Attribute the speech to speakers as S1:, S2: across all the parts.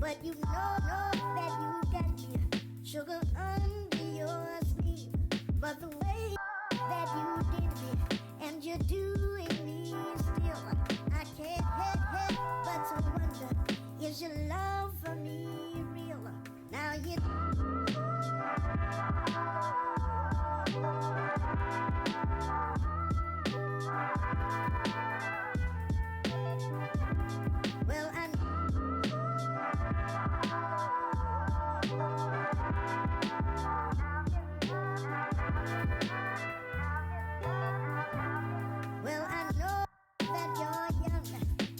S1: but you know that you got me sugar under your sleeve. But the way that you did me, and you're doing me still, I can't help but to wonder, is your love for me real? Now you. Well, I Well, I know that you're young,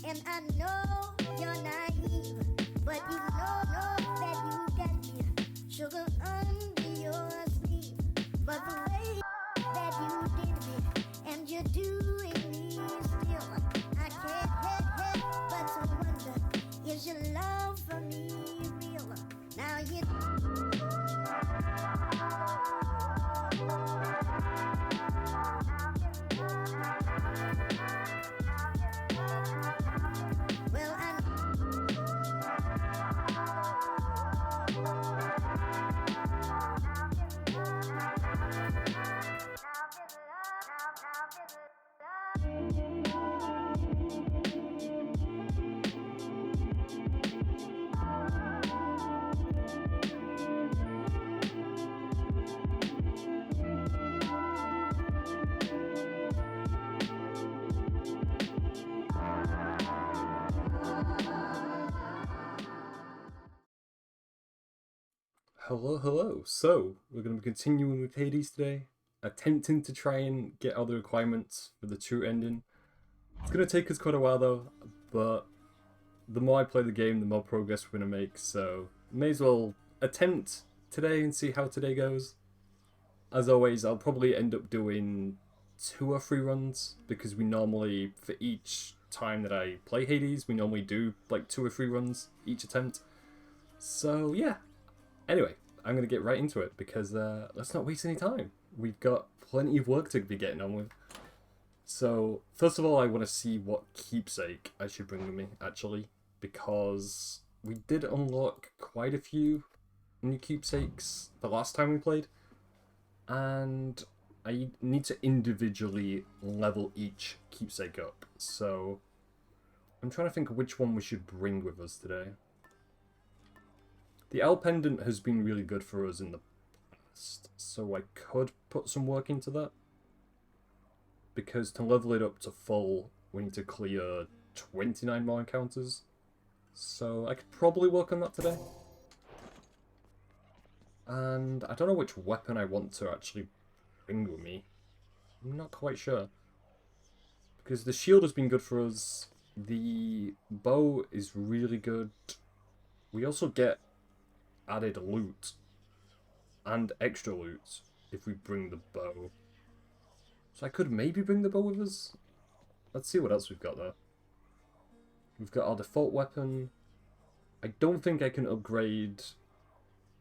S1: and I know you're naive, but you know that you got me sugar under your sleeve. But the way that you did me, and you're doing me still, I can't help but to wonder, is your love for me real? Now you. Well, I
S2: Hello, hello. So, we're going to be continuing with Hades today, attempting to try and get all the requirements for the true ending. It's going to take us quite a while though, but the more I play the game, the more progress we're going to make, so may as well attempt today and see how today goes. As always, I'll probably end up doing 2 or 3 runs, because we normally, for each time that I play Hades, we normally do like 2 or 3 runs each attempt. So yeah. Anyway, I'm going to get right into it because let's not waste any time. We've got plenty of work to be getting on with. So, first of all, I want to see what keepsake I should bring with me, actually, because we did unlock quite a few new keepsakes the last time we played, and I need to individually level each keepsake up. So, I'm trying to think of which one we should bring with us today. The L Pendant has been really good for us in the past, so I could put some work into that. Because to level it up to full, we need to clear 29 more encounters. So I could probably work on that today. And I don't know which weapon I want to actually bring with me. I'm not quite sure. Because the shield has been good for us. The bow is really good. We also get added loot and extra loot if we bring the bow. So I could maybe bring the bow with us. Let's see what else we've got there. We've got our default weapon. I don't think I can upgrade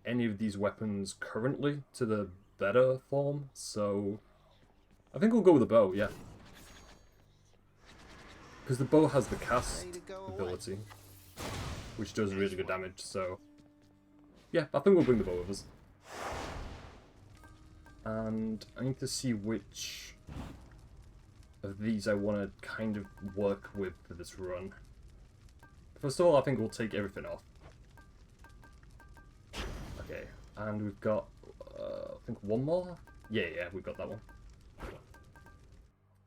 S2: any of these weapons currently to the better form, so I think we'll go with the bow, yeah. Because the bow has the cast ability, which does really good damage, so yeah, I think we'll bring the bow with us. And I need to see which of these I want to kind of work with for this run. First of all, I think we'll take everything off. Okay, and we've got, I think 1 more? Yeah, we've got that one.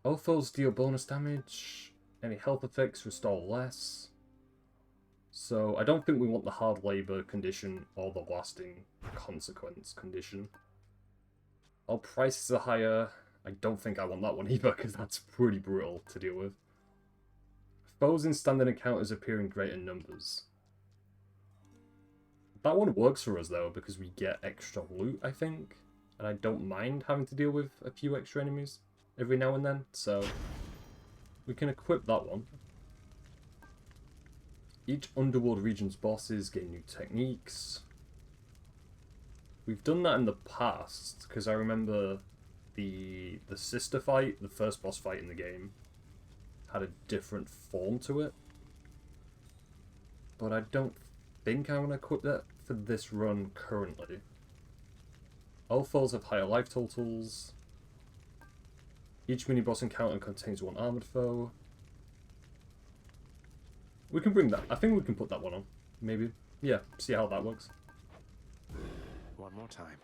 S2: All foes deal bonus damage. Any health effects restore less. So I don't think we want the hard labor condition or the lasting consequence condition. All prices are higher. I don't think I want that one either, because that's pretty brutal to deal with. Foes in standard encounters appear in greater numbers. That one works for us though, because we get extra loot, I think. And I don't mind having to deal with a few extra enemies every now and then, so we can equip that one. Each Underworld region's bosses gain new techniques. We've done that in the past, because I remember the sister fight, the first boss fight in the game, had a different form to it. But I don't think I'm going to equip that for this run currently. All foes have higher life totals. Each mini-boss encounter contains one armored foe. We can bring that. I think we can put that one on. Maybe. Yeah, see how that works.
S3: One more time.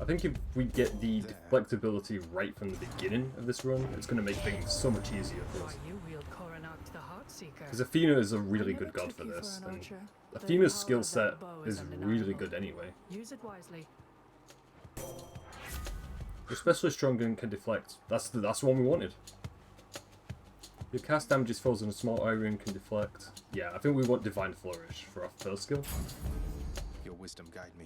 S2: I think if we get the deflectability right from the beginning of this run, it's going to make things so much easier for us. Because Athena is a really good god for this, and Athena's skill set is really good anyway.
S4: Use it wisely.
S2: Especially strong and can deflect. That's the one we wanted. Your cast damages foes in a small area and can deflect. Yeah, I think we want Divine Flourish for our first skill.
S3: Your wisdom guide me.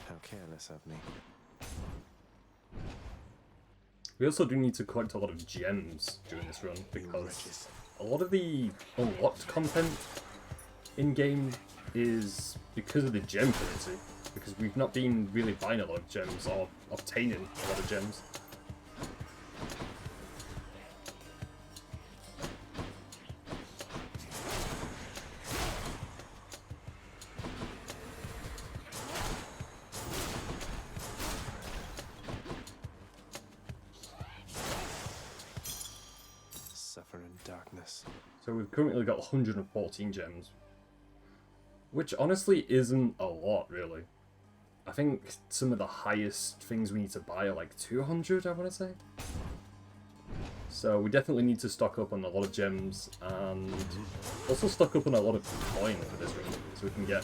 S3: How careless of me.
S2: We also do need to collect a lot of gems during this run, because a lot of the unlocked content in-game is because of the gem currency. Because we've not been really buying a lot of gems or obtaining a lot of gems.
S3: Suffer in darkness.
S2: So we've currently got 114 gems. Which honestly isn't a lot, really. I think some of the highest things we need to buy are like 200, I want to say. So we definitely need to stock up on a lot of gems, and also stock up on a lot of coin for this run, so we can get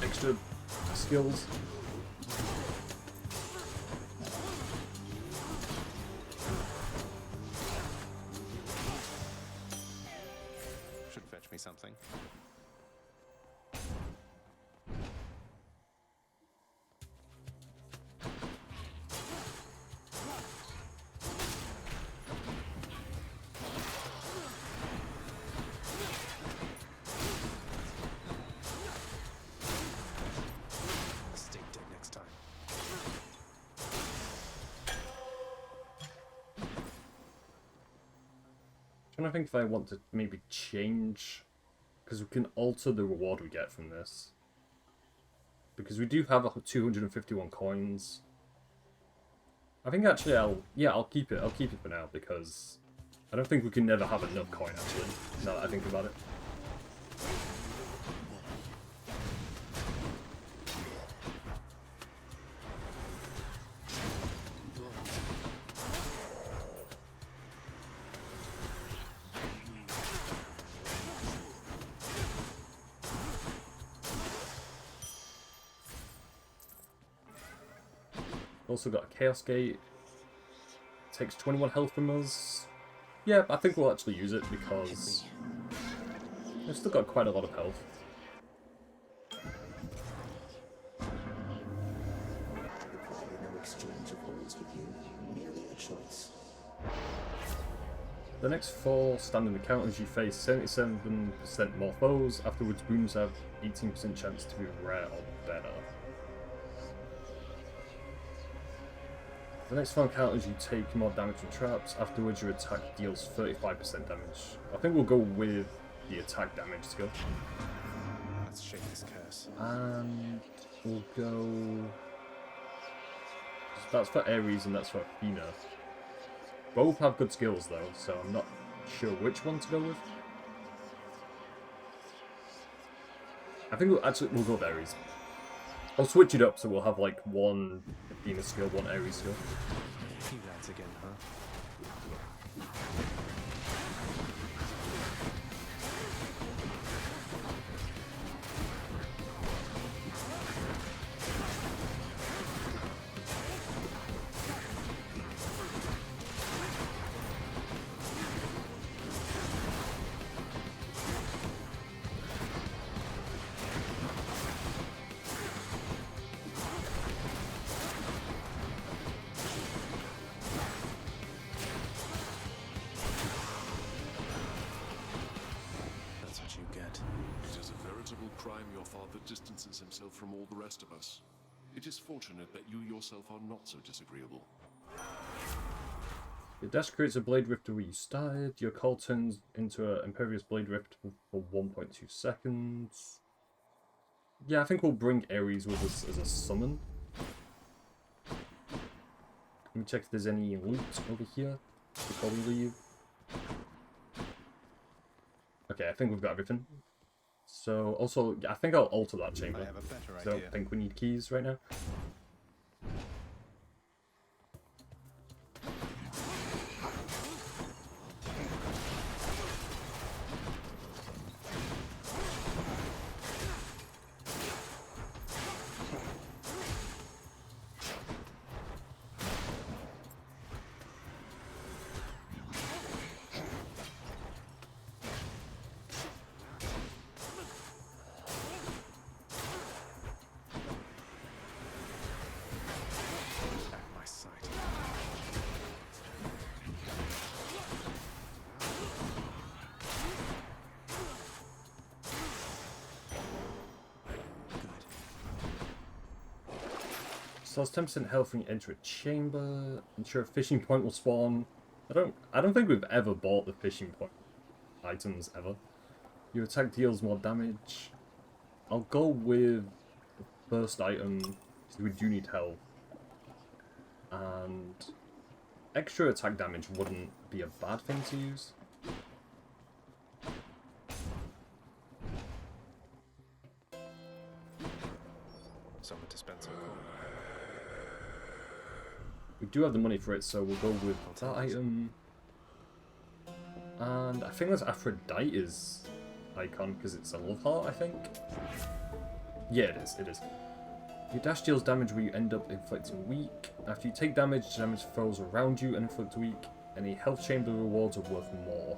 S2: extra skills.
S3: Should fetch me something. Stay dead next time.
S2: I'm trying to think if I want to maybe change, because we can alter the reward we get from this. Because we do have 251 coins. I think actually I'll keep it. I'll keep it for now, because I don't think we can never have enough coin actually, now that I think about it. Also got a Chaos Gate. Takes 21 health from us. Yeah, I think we'll actually use it because we've still got quite a lot of health. The next 4 standard encounters you face 77% more foes. Afterwards, booms have 18% chance to be rare or better. The next 4 encounters you take more damage from traps. Afterwards, your attack deals 35% damage. I think we'll go with the attack damage skill.
S3: Let's shake this curse.
S2: And we'll go... That's for Ares and that's for Athena. Both have good skills though, so I'm not sure which one to go with. I think we'll go with Ares. I'll switch it up so we'll have like one Athena skill, one Ares skill.
S3: You lads again, huh?
S5: Crime your father distances himself from all the rest of us. It is fortunate that you yourself are not so disagreeable.
S2: Your dash creates a Blade Rift where you started. Your call turns into an Imperious Blade Rift for 1.2 seconds. Yeah, I think we'll bring Ares with us as a summon. Let me check if there's any loot over here before we leave. Okay, I think we've got everything. So, also, I think I'll alter that chamber.
S3: I have a better
S2: I don't
S3: idea.
S2: think we need keys right now.
S3: At my sight.
S2: So it's 10% health when you enter a chamber. Ensure a fishing point will spawn. I don't think we've ever bought the fishing point items ever. Your attack deals more damage. I'll go with the first item because we do need health. And extra attack damage wouldn't be a bad thing to use.
S3: Someone to spend some coin.
S2: We do have the money for it, so we'll go with that item. And I think that's Aphrodite's icon because it's a love heart, I think. Yeah, it is. It is. Your dash deals damage where you end up inflicting weak. After you take damage, damage falls around you and inflict weak. Any health chamber rewards are worth more.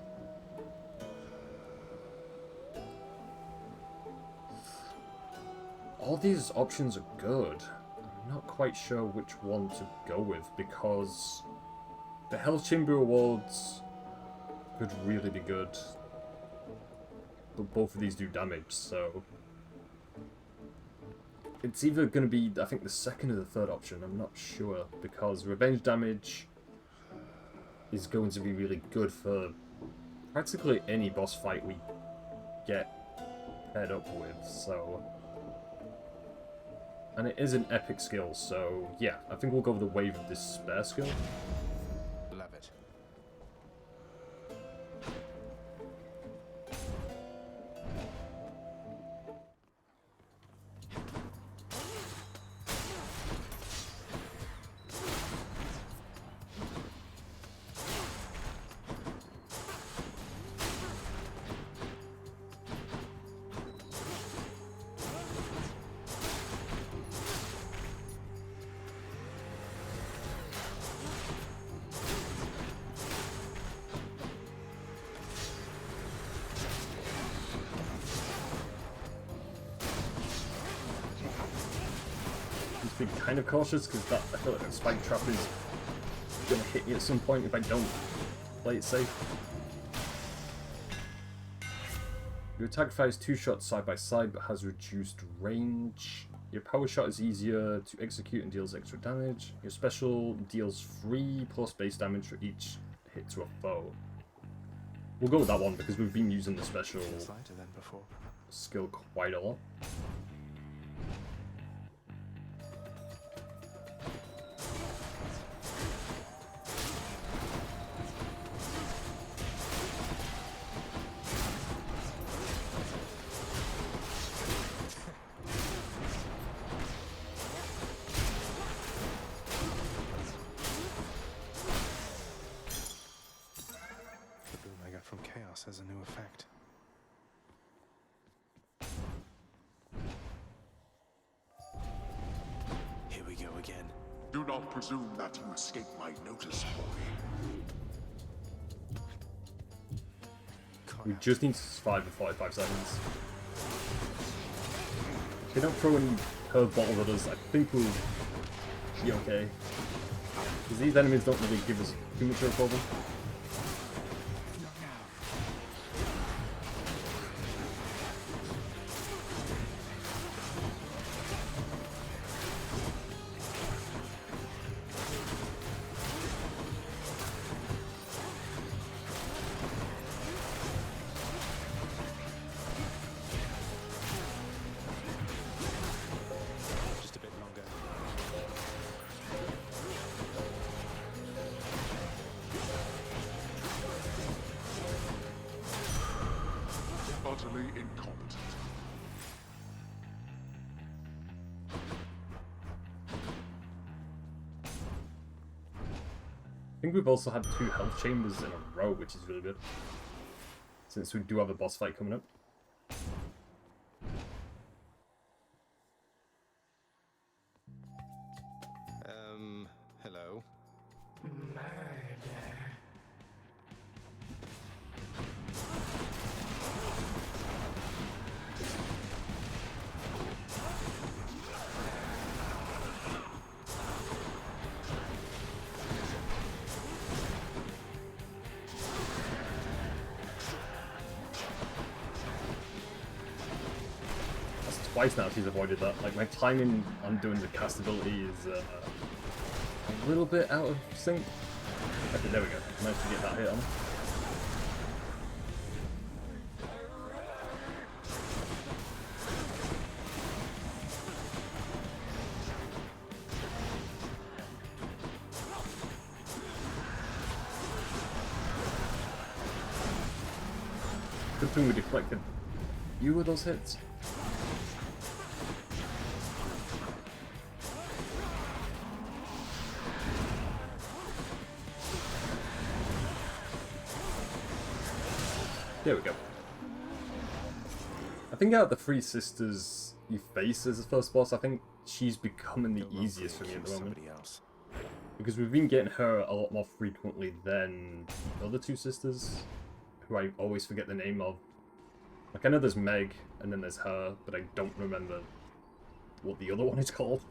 S2: All these options are good. I'm not quite sure which one to go with because the health chamber rewards could really be good. But both of these do damage, so it's either going to be, I think, the second or the third option. I'm not sure because revenge damage is going to be really good for practically any boss fight we get paired up with, so. And it is an epic skill, so yeah, I think we'll go with the Wave of Despair skill.
S3: Love it.
S2: Just be kind of cautious because I feel like that spike trap is gonna hit me at some point if I don't play it safe. Your attack fires 2 shots side by side but has reduced range. Your power shot is easier to execute and deals extra damage. Your special deals 3 plus base damage for each hit to a foe. We'll go with that one because we've been using the special
S3: Feels lighter than before.
S2: skill quite a lot.
S3: The boon I got from Chaos has a new effect. Here we go again.
S5: Do not presume that you escape my notice, boy.
S2: We just need to survive for 45 seconds. If they don't throw any curveballs at us, I think we'll be okay. Because these enemies don't really give us too much of a problem.
S5: incompetent.
S2: I think we've also had 2 health chambers in a row, which is really good. Since we do have a boss fight coming up.
S3: Hello?
S2: That's twice now she's avoided that. Like, my timing on doing the cast ability is a little bit out of sync. Okay, there we go. Managed to get that hit on. Good thing we deflected a few of those hits. There we go. I think out of the 3 sisters you face as the first boss, I think she's becoming the
S3: You'll wrongfully
S2: easiest for me at the
S3: accuse
S2: moment.
S3: somebody else.
S2: Because we've been getting her a lot more frequently than the other 2 sisters, who I always forget the name of. Like, I know there's Meg, and then there's her, but I don't remember what the other one is called.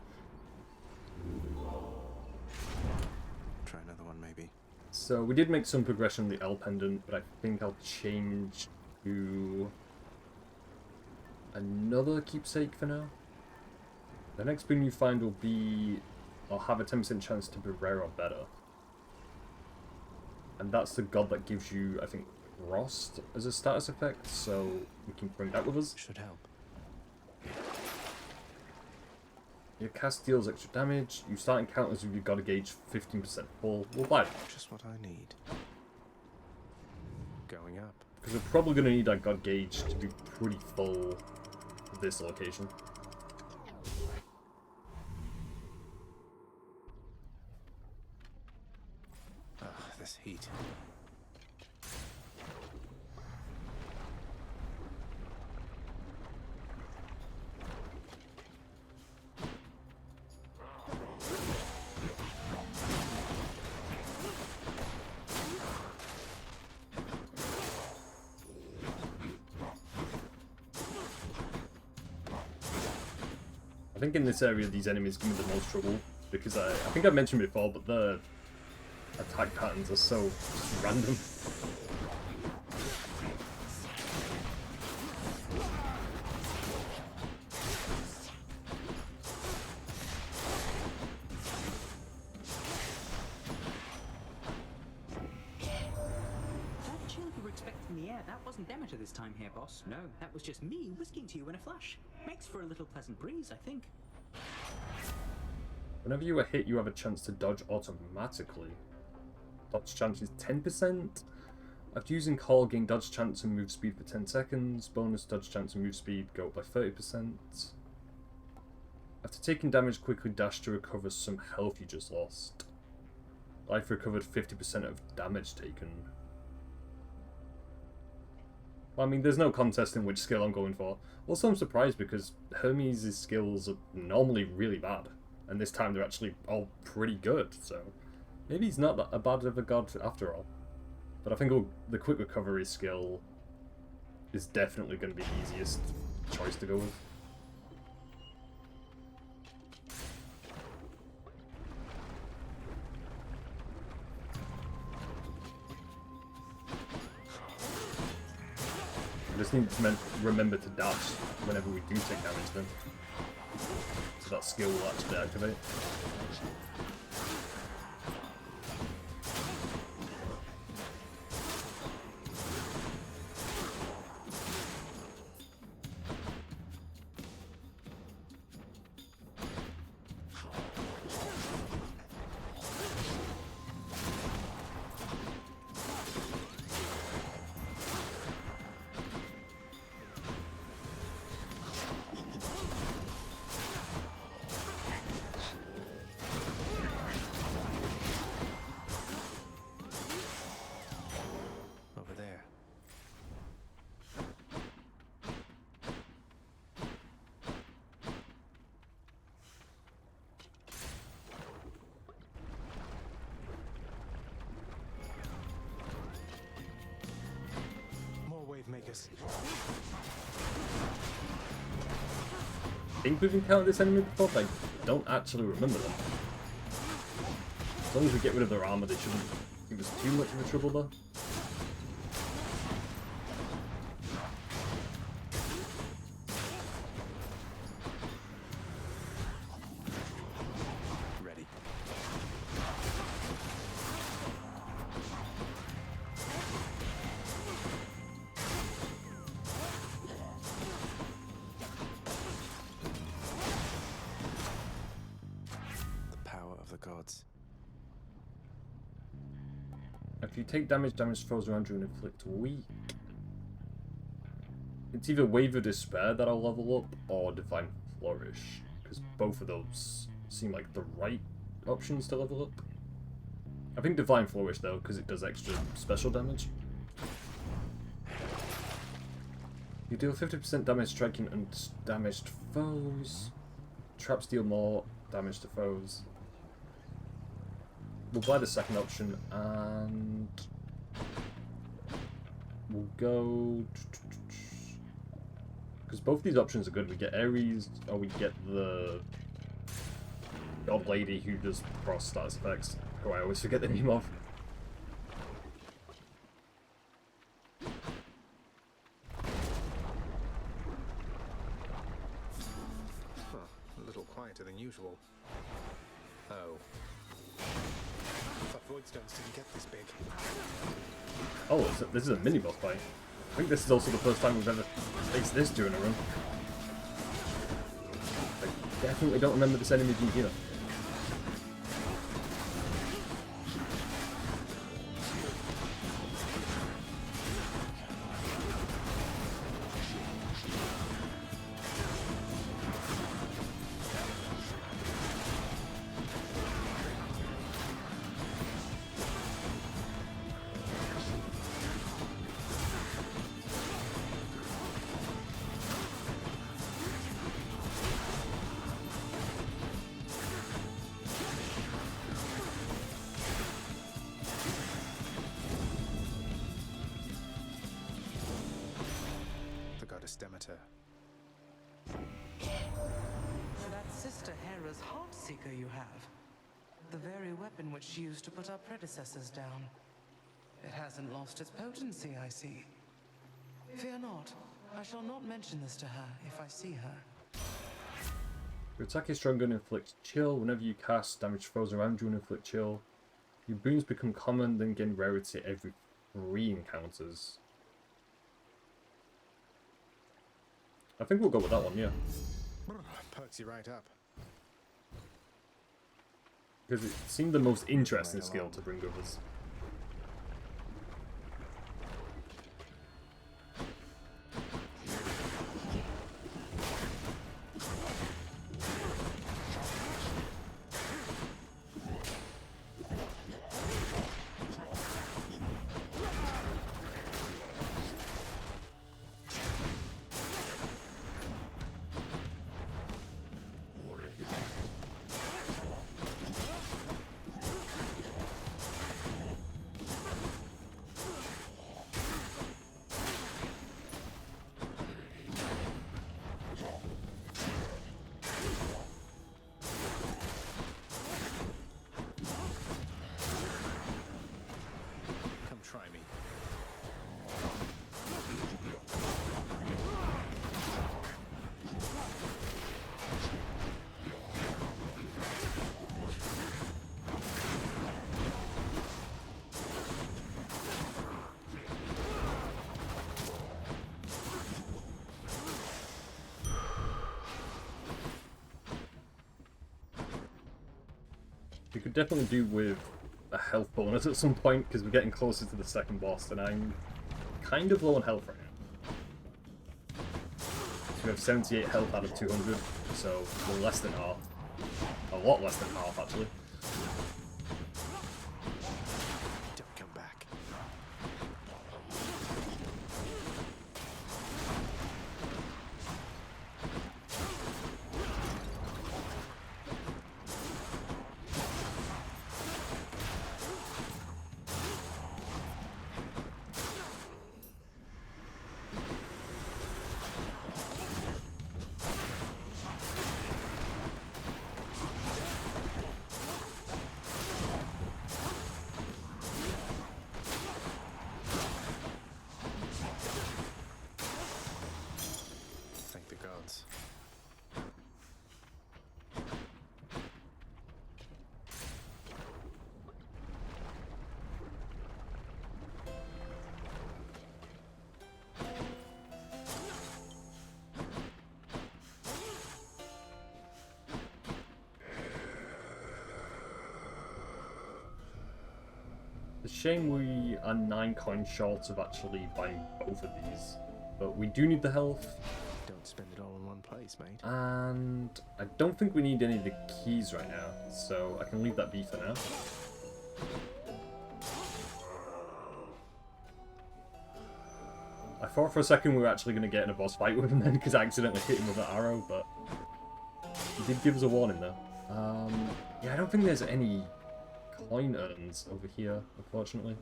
S3: Try another one, maybe.
S2: So, we did make some progression on the L pendant, but I think I'll change to another keepsake for now. The next boon you find will be, I'll have a 10% chance to be rare or better. And that's the god that gives you, I think, Frost as a status effect, so we can bring that with us.
S3: Should help.
S2: Your cast deals extra damage, you start encounters with your god gauge 15% full. We'll buy it.
S3: Just what I need. Going up.
S2: Because we're probably going to need our god gauge to be pretty full for this location.
S3: Ugh, this heat.
S2: I think in this area these enemies give me the most trouble, because I think I've mentioned before, but the attack patterns are so just random.
S4: That chill you were expecting in the air, that wasn't Demeter this time here, boss. No, that was just me whisking to you in a flash. Makes for a little pleasant breeze, I think.
S2: Whenever you are hit, you have a chance to dodge automatically. Dodge chance is 10%. After using call, gain dodge chance and move speed for 10 seconds. Bonus dodge chance and move speed go up by 30%. After taking damage, quickly dash to recover some health you just lost. Life recovered 50% of damage taken. Well, I mean, there's no contest in which skill I'm going for. Also, I'm surprised because Hermes' skills are normally really bad. And this time they're actually all pretty good, so maybe he's not that bad of a god after all. But I think the quick recovery skill is definitely going to be the easiest choice to go with. We just need to remember to dash whenever we do take damage then. So that skill will actually activate.
S3: focus.
S2: I think we've encountered this enemy before, but I don't actually remember them. As long as we get rid of their armor, they shouldn't give us too much of a trouble though.
S3: Ready. The power of the gods.
S2: If you take damage, damage throws around you and inflict weak. It's either Wave of Despair that I'll level up, or Divine Flourish, because both of those seem like the right options to level up. I think Divine Flourish though, because it does extra special damage. You deal 50% damage striking and damaged foes. Traps deal more damage to foes. We'll buy the second option and we'll go, because both these options are good. We get Ares, or we get the old lady who does cross status effects, who I always forget the name of.
S3: Huh, a little quieter than usual. Oh. I thought Void Stones didn't get this big.
S2: Oh, this is a mini boss fight. I think this is also the first time we've ever faced this during a run. I definitely don't remember this enemy being here.
S3: The goddess Demeter.
S6: That Sister Hera's Heartseeker you have. The very weapon which she used to put our predecessors down. It hasn't lost its potency, I see. Fear not. I shall not mention this to her if I see her.
S2: Your attack is stronger and inflicts chill. Whenever you cast, damage foes around you and inflict chill. Your boons become common, then gain rarity every 3 encounters. I think we'll go with that one, yeah.
S3: Perks you right up.
S2: Because it seemed the most interesting
S3: Right
S2: skill
S3: along.
S2: to bring with us.
S3: Come try me.
S2: We could definitely do with a health bonus at some point, because we're getting closer to the second boss, and I'm kind of low on health right now. So we have 78 health out of 200, so we're less than half. A lot less than half, actually.
S3: Don't come back.
S2: a shame we are 9 coins short of actually buying both of these. But we do need the health.
S3: Don't spend it all in one place, mate.
S2: And I don't think we need any of the keys right now. So I can leave that be for now. I thought for a second we were actually going to get in a boss fight with him then because I accidentally hit him with an arrow, but he did give us a warning though. Yeah, I don't think there's any coin urns over here, unfortunately.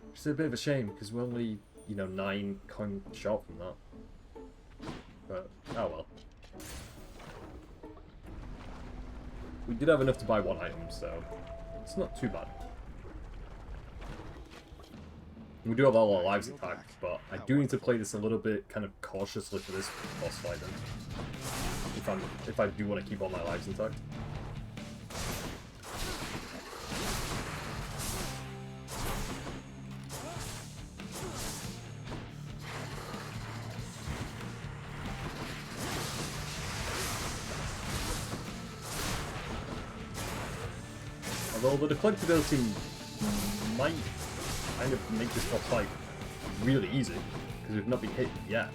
S2: Which is a bit of a shame because we're only, you know, 9 coin short from that. But, oh well. We did have enough to buy 1 item, so it's not too bad. We do have all our lives intact, but I do need to play this a little bit kind of cautiously for this boss fight then. If I do want to keep all my lives intact. Although the deflectability might kind of make this boss fight really easy, because we've not been hit yet.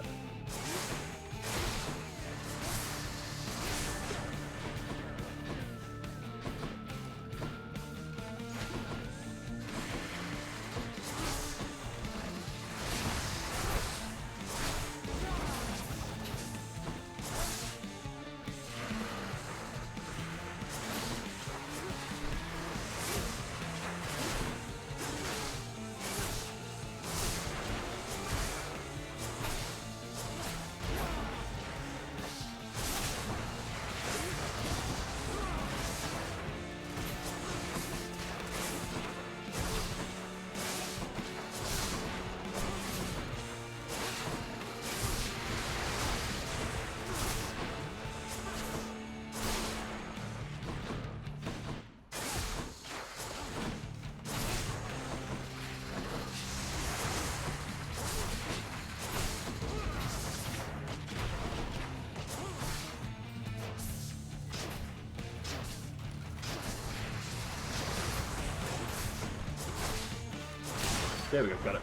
S2: There we go, got it.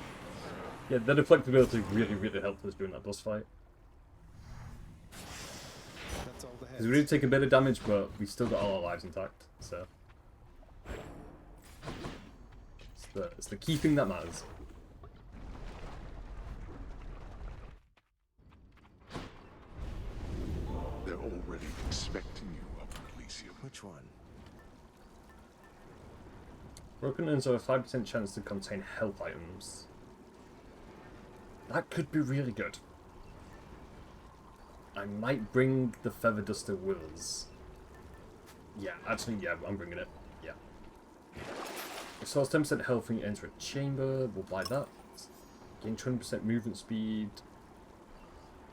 S2: Yeah, the deflectability really helped us during that boss fight.
S3: That's all the
S2: Because we did take a bit of damage, but we still got all our lives intact, so... It's the key thing that matters.
S5: They're already expecting you up in Elysium.
S3: Which one?
S2: Broken urns have a 5% chance to contain health items. That could be really good. I might bring the Feather Duster with us. Yeah, actually, yeah, I'm bringing it. Yeah. It stores 10% health when you enter a chamber. We'll buy that. Gain 20% movement speed.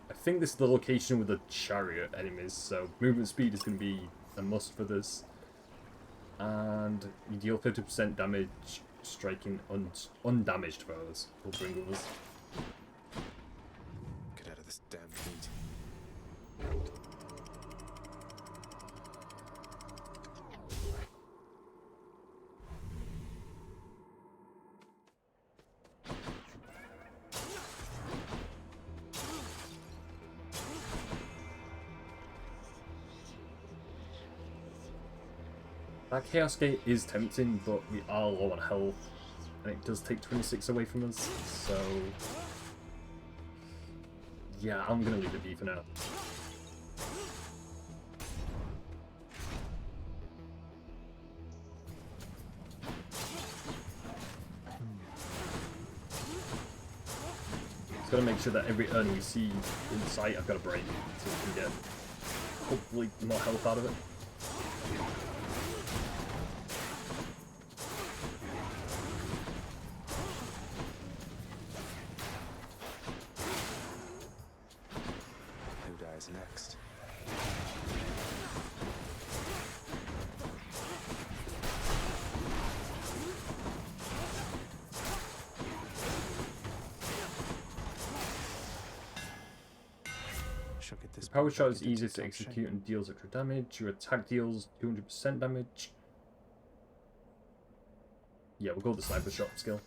S2: I think this is the location with the chariot enemies, so movement speed is going to be a must for this. And you deal 50% damage striking undamaged foes. We'll bring with us.
S3: Get out of this damn heat.
S2: That Chaos Gate is tempting, but we are low on health, and it does take 26 away from us, so... Yeah, I'm gonna leave it be for now. Just gotta make sure that every urn we see in sight, I've got a break, so we can get hopefully more health out of it.
S3: Who dies next? Should get this
S2: Power
S3: back
S2: shot is
S3: into
S2: easier to
S3: TikTok
S2: execute
S3: shape.
S2: and deals extra damage. Your attack deals 200% damage. Yeah, we'll go with the sniper shot skill.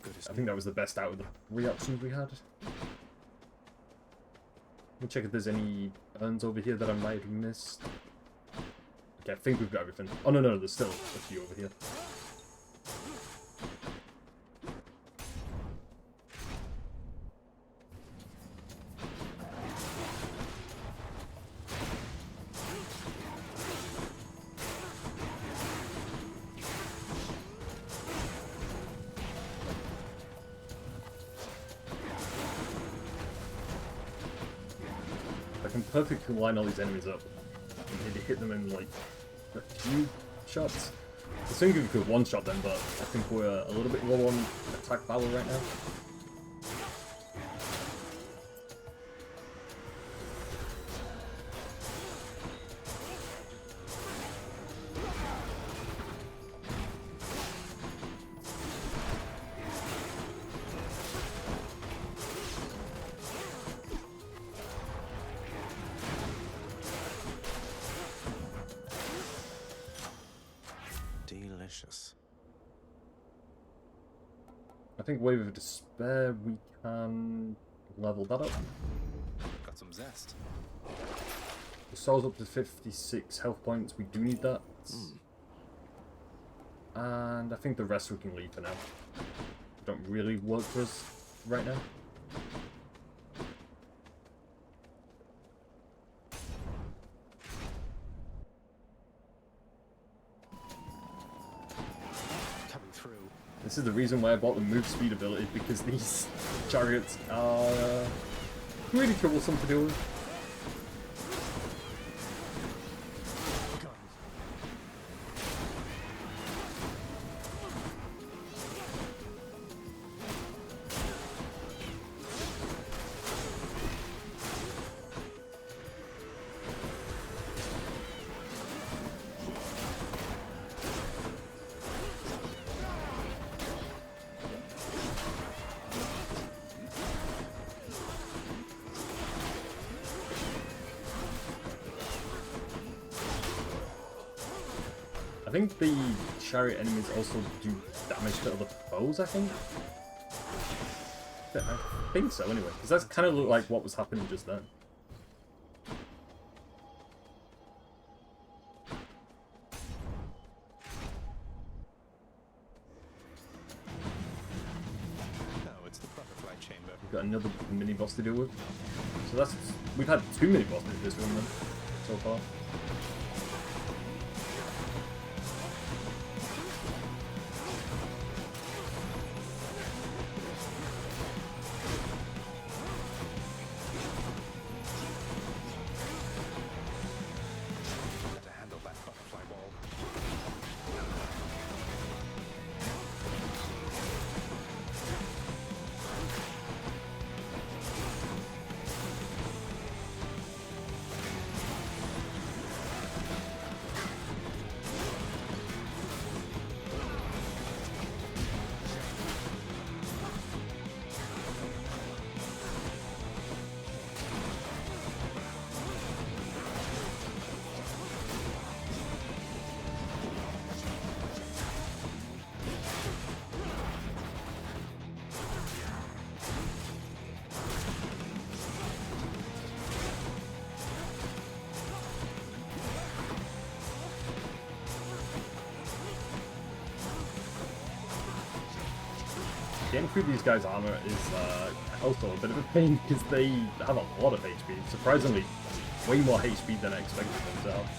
S3: Good as
S2: I think that was the best out of the 3 options we had. We'll check if there's any urns over here that I might have missed. Okay, I think we've got everything. Oh, no, there's still a few over here. I can perfectly line all these enemies up and maybe hit them in like a few shots. I was thinking we could one-shot them, but I think we're a little bit low on attack power right now.
S3: delicious.
S2: I think Wave of Despair, we can level that up.
S3: Got some zest.
S2: The soul's up to 56 health points, we do need that. And I think the rest we can leave for now. Don't really work for us right now.
S3: Coming through.
S2: This is the reason why I bought the move speed ability, because these chariots are really troublesome to deal with. I think the chariot enemies also do damage to other foes, I think. I think so, anyway. Because that's kind of looked like what was happening just then.
S3: Oh, it's the butterfly chamber.
S2: We've got another mini-boss to deal with. So that's... We've had 2 mini-bosses this one then, so far.
S3: Had to handle that butterfly wall.
S2: Getting through these guys' armor is also a bit of a pain because they have a lot of HP. Surprisingly, way more HP than I expected them to have.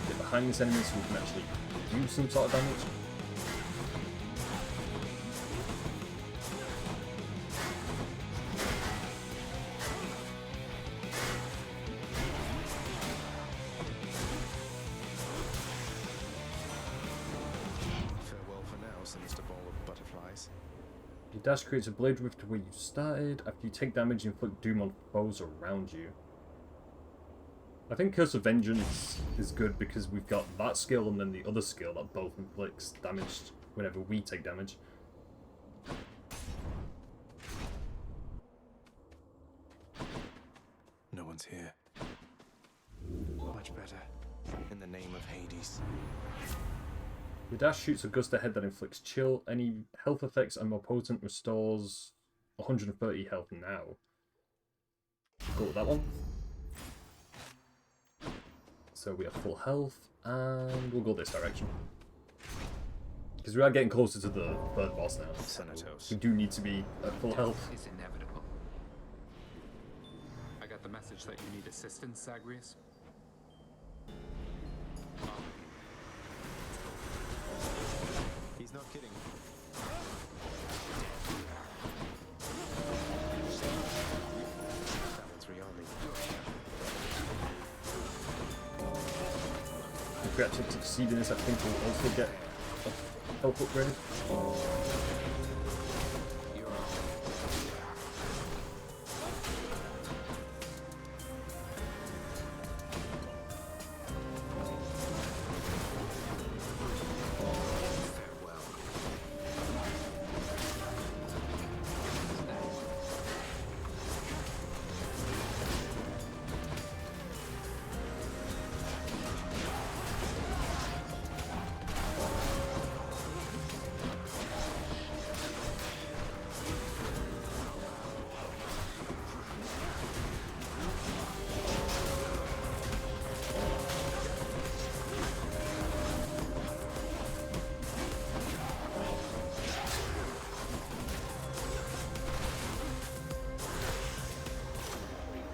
S2: Get behind this enemy so we can actually do some sort of damage.
S3: Farewell for now, sinister ball of butterflies.
S2: Your dash creates a blade rift to where you started. After you take damage, you inflict doom on foes around you. I think Curse of Vengeance is good because we've got that skill and then the other skill that both inflicts damage whenever we take damage.
S3: no one's here. Much better. In the name of Hades.
S2: Your dash shoots a gust ahead that inflicts chill. Any health effects are more potent, restores 130 health now. Go with that one. So we have full health, and we'll go this direction. Because we are getting closer to the third boss now. So
S3: Thanatos.
S2: we do need to be at full health.
S7: It's inevitable. I got the message that you need assistance, Zagreus.
S3: He's not kidding. That one's rearming.
S2: If we actually succeed in this, I think we'll also get a health upgrade.
S7: You're on. Farewell.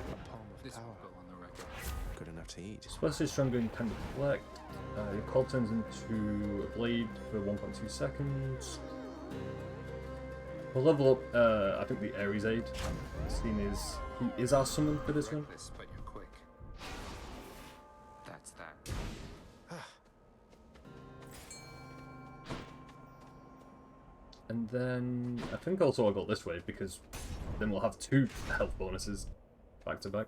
S3: A palm of
S7: This will
S3: power.
S7: go on the record.
S3: Good enough to eat.
S2: Especially stronger in Tender Deflect. Your call turns into a blade for 1.2 seconds. We'll level up, I think, the Ares Aid. Seeing is he is our summon for this one.
S7: Reckless, but you're quick. That's that.
S2: And then I think also I'll go this way because then we'll have 2 health bonuses back to back.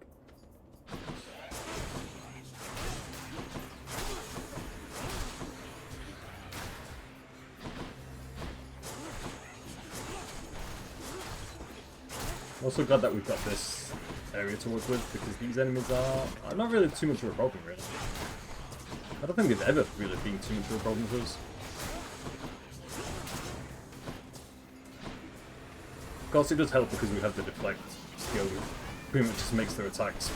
S2: I'm also glad that we've got this area to work with because these enemies are not really too much of a problem, really. I don't think they've ever really been too much of a problem for us. Of course, it does help because we have the deflect skill, which pretty much just makes their attacks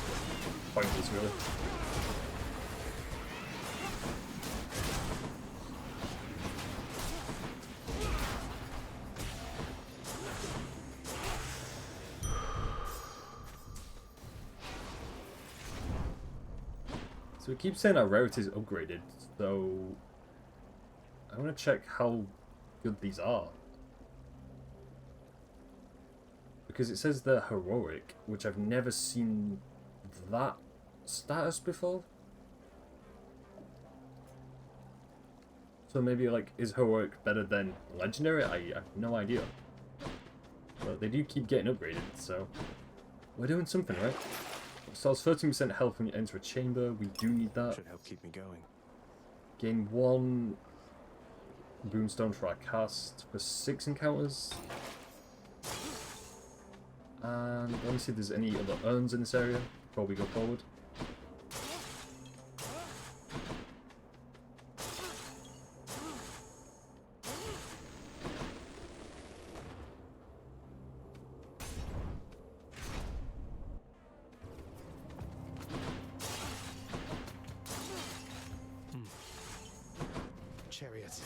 S2: pointless, really. So we keep saying our rarity is upgraded, so I want to check how good these are. Because it says they're heroic, which I've never seen that status before. So maybe, like, is heroic better than legendary? I have no idea. But they do keep getting upgraded, so we're doing something, right? So it's 13% health when you enter a chamber. We do need that.
S3: Should help keep me going.
S2: Gain 1 boomstone for our cast for 6 encounters. And let me see if there's any other urns in this area before we go forward.
S3: Chariot.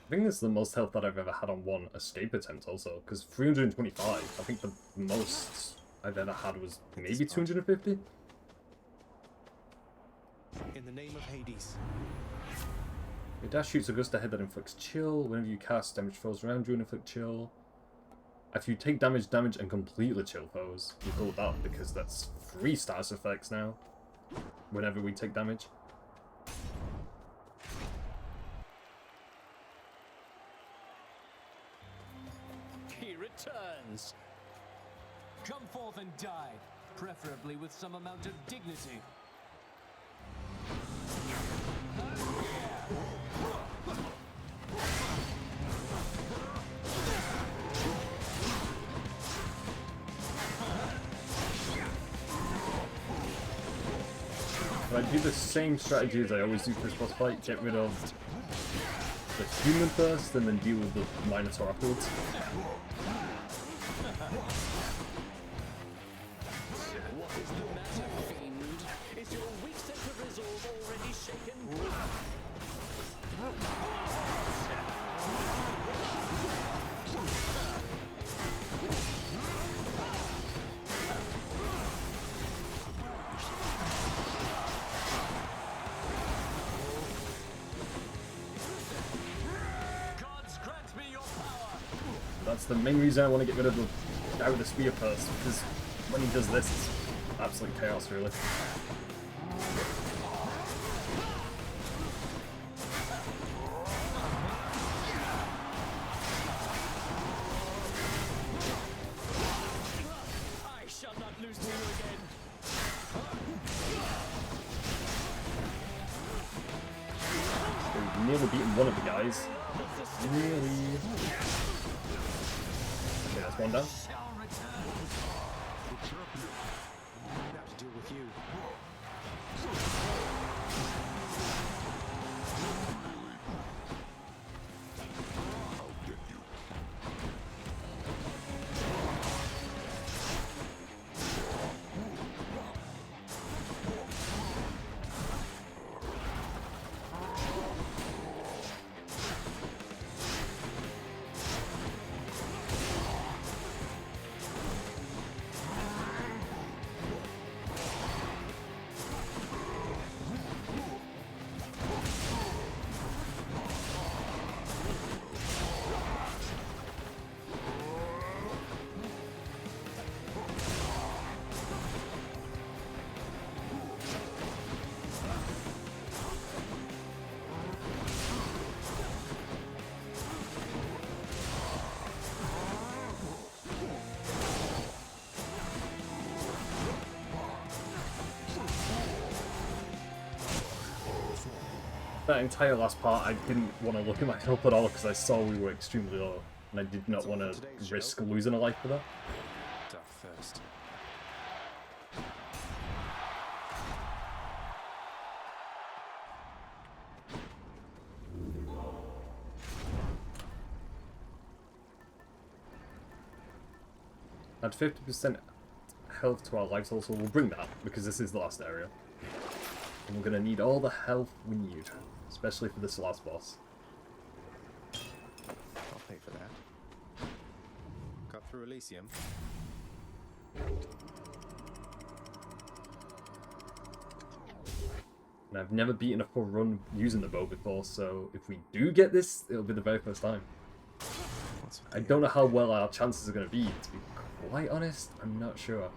S2: I think this is the most health that I've ever had on one escape attempt also, because 325, I think the most I've ever had was maybe 250?
S3: In the name of Hades.
S2: Your dash shoots a gust ahead that inflicts chill. Whenever you cast, damage falls around you and inflict chill. If you take damage and completely chill foes, you build up because that's 3 status effects now. Whenever we take damage.
S8: He returns. Come forth and die, preferably with some amount of dignity.
S2: I do the same strategy as I always do for this boss fight. Get rid of the human first, and then deal with the Minotaur afterwards.
S8: What is the matter, fiend? Is your weak sense of resolve already shaken? Gods grant me your power!
S2: That's the main reason I want to get rid of the guy with the spear first, because when he does this, it's absolute chaos, really.
S8: I shall not lose to you again.
S2: We've nearly beaten one of the guys. Nearly. Okay, that's one down.
S8: Shall return.
S3: Now to deal with you.
S2: That entire last part, I didn't want to look at my health at all because I saw we were extremely low, and I did not want to risk losing a life for that.
S3: Death first.
S2: Add 50% health to our lives also. We'll bring that because this is the last area. And we're going to need all the health we need, especially for this last boss.
S3: I'll pay for that. Cut through Elysium.
S2: And I've never beaten a full run using the bow before, so if we do get this, it'll be the very first time.
S3: What's with
S2: I
S3: the-
S2: don't know how well our chances are going to be, to be quite honest, I'm not sure.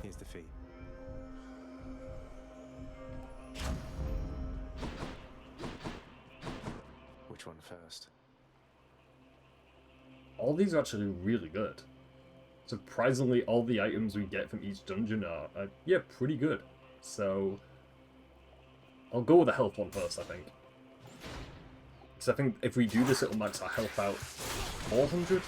S3: Here's the fee. Which one first?
S2: All these are actually really good. Surprisingly, all the items we get from each dungeon are yeah, pretty good. So, I'll go with the health one first, I think. Because I think if we do this, it'll max our health out 400.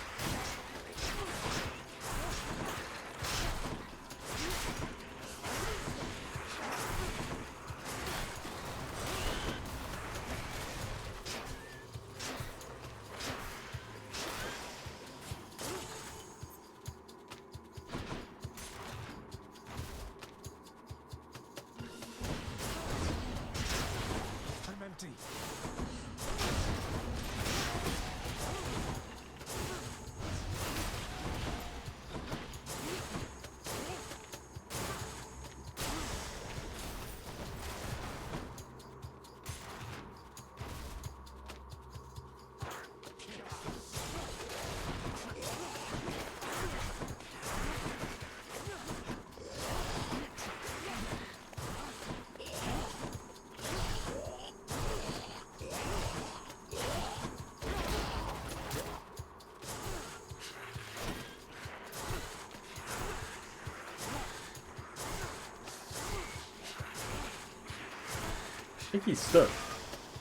S2: think he's stuck.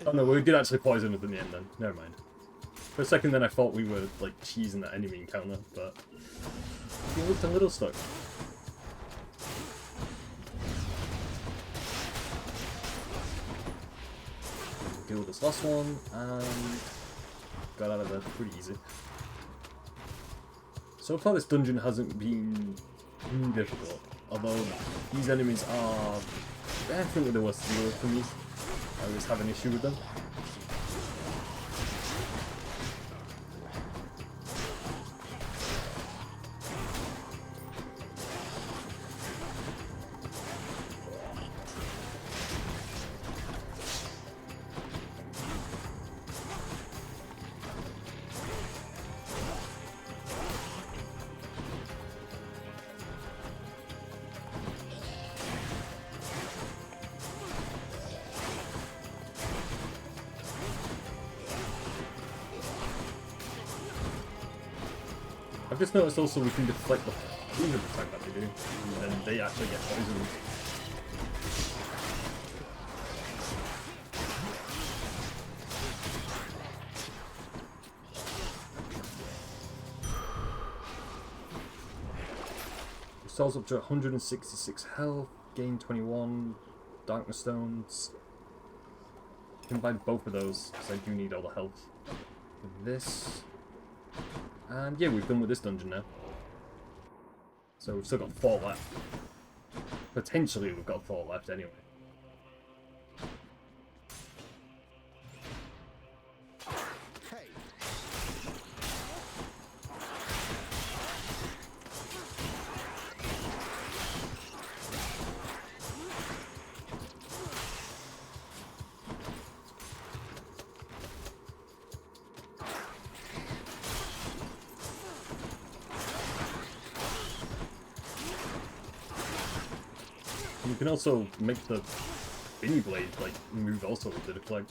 S2: Oh no, we did actually poison him in the end then. Never mind. For a second then I thought we were like cheesing that enemy encounter, but he looked a little stuck. Deal with this last one, and got out of there pretty easy. So far this dungeon hasn't been too difficult, although these enemies are definitely the worst to deal with for me. I always have an issue with them. I've just noticed also we can deflect the beam attack that they do, and then they actually get poisoned. Restores up to 166 health, gain 21 darkness stones. You can buy both of those, because I do need all the health. With this. And yeah, we've done with this dungeon now. So we've still got 4 left. Potentially we've got 4 left anyway.
S3: Hey,
S2: You can also make the Binny Blade like move also with the deflect.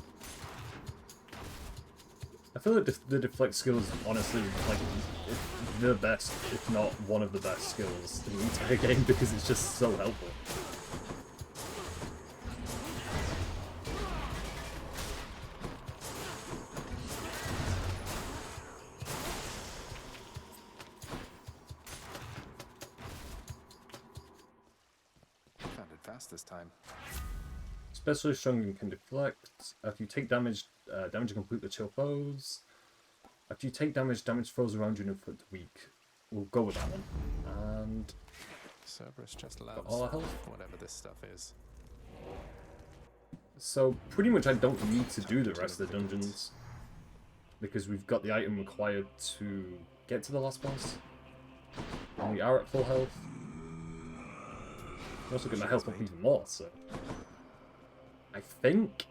S2: I feel like the deflect skill is honestly like the best, if not one of the best skills in the entire game because it's just so helpful.
S3: found it fast this time.
S2: Especially strong and can deflect. After you take damage, damage to completely chill foes. After you take damage, damage throws around you and inflict weak. We'll go with that one. And
S3: Cerberus just loves
S2: all our health.
S3: whatever this stuff is.
S2: So pretty much I don't need to do the rest of the dungeons because we've got the item required to get to the last boss. And we are at full health. I also get my health up even more, so I think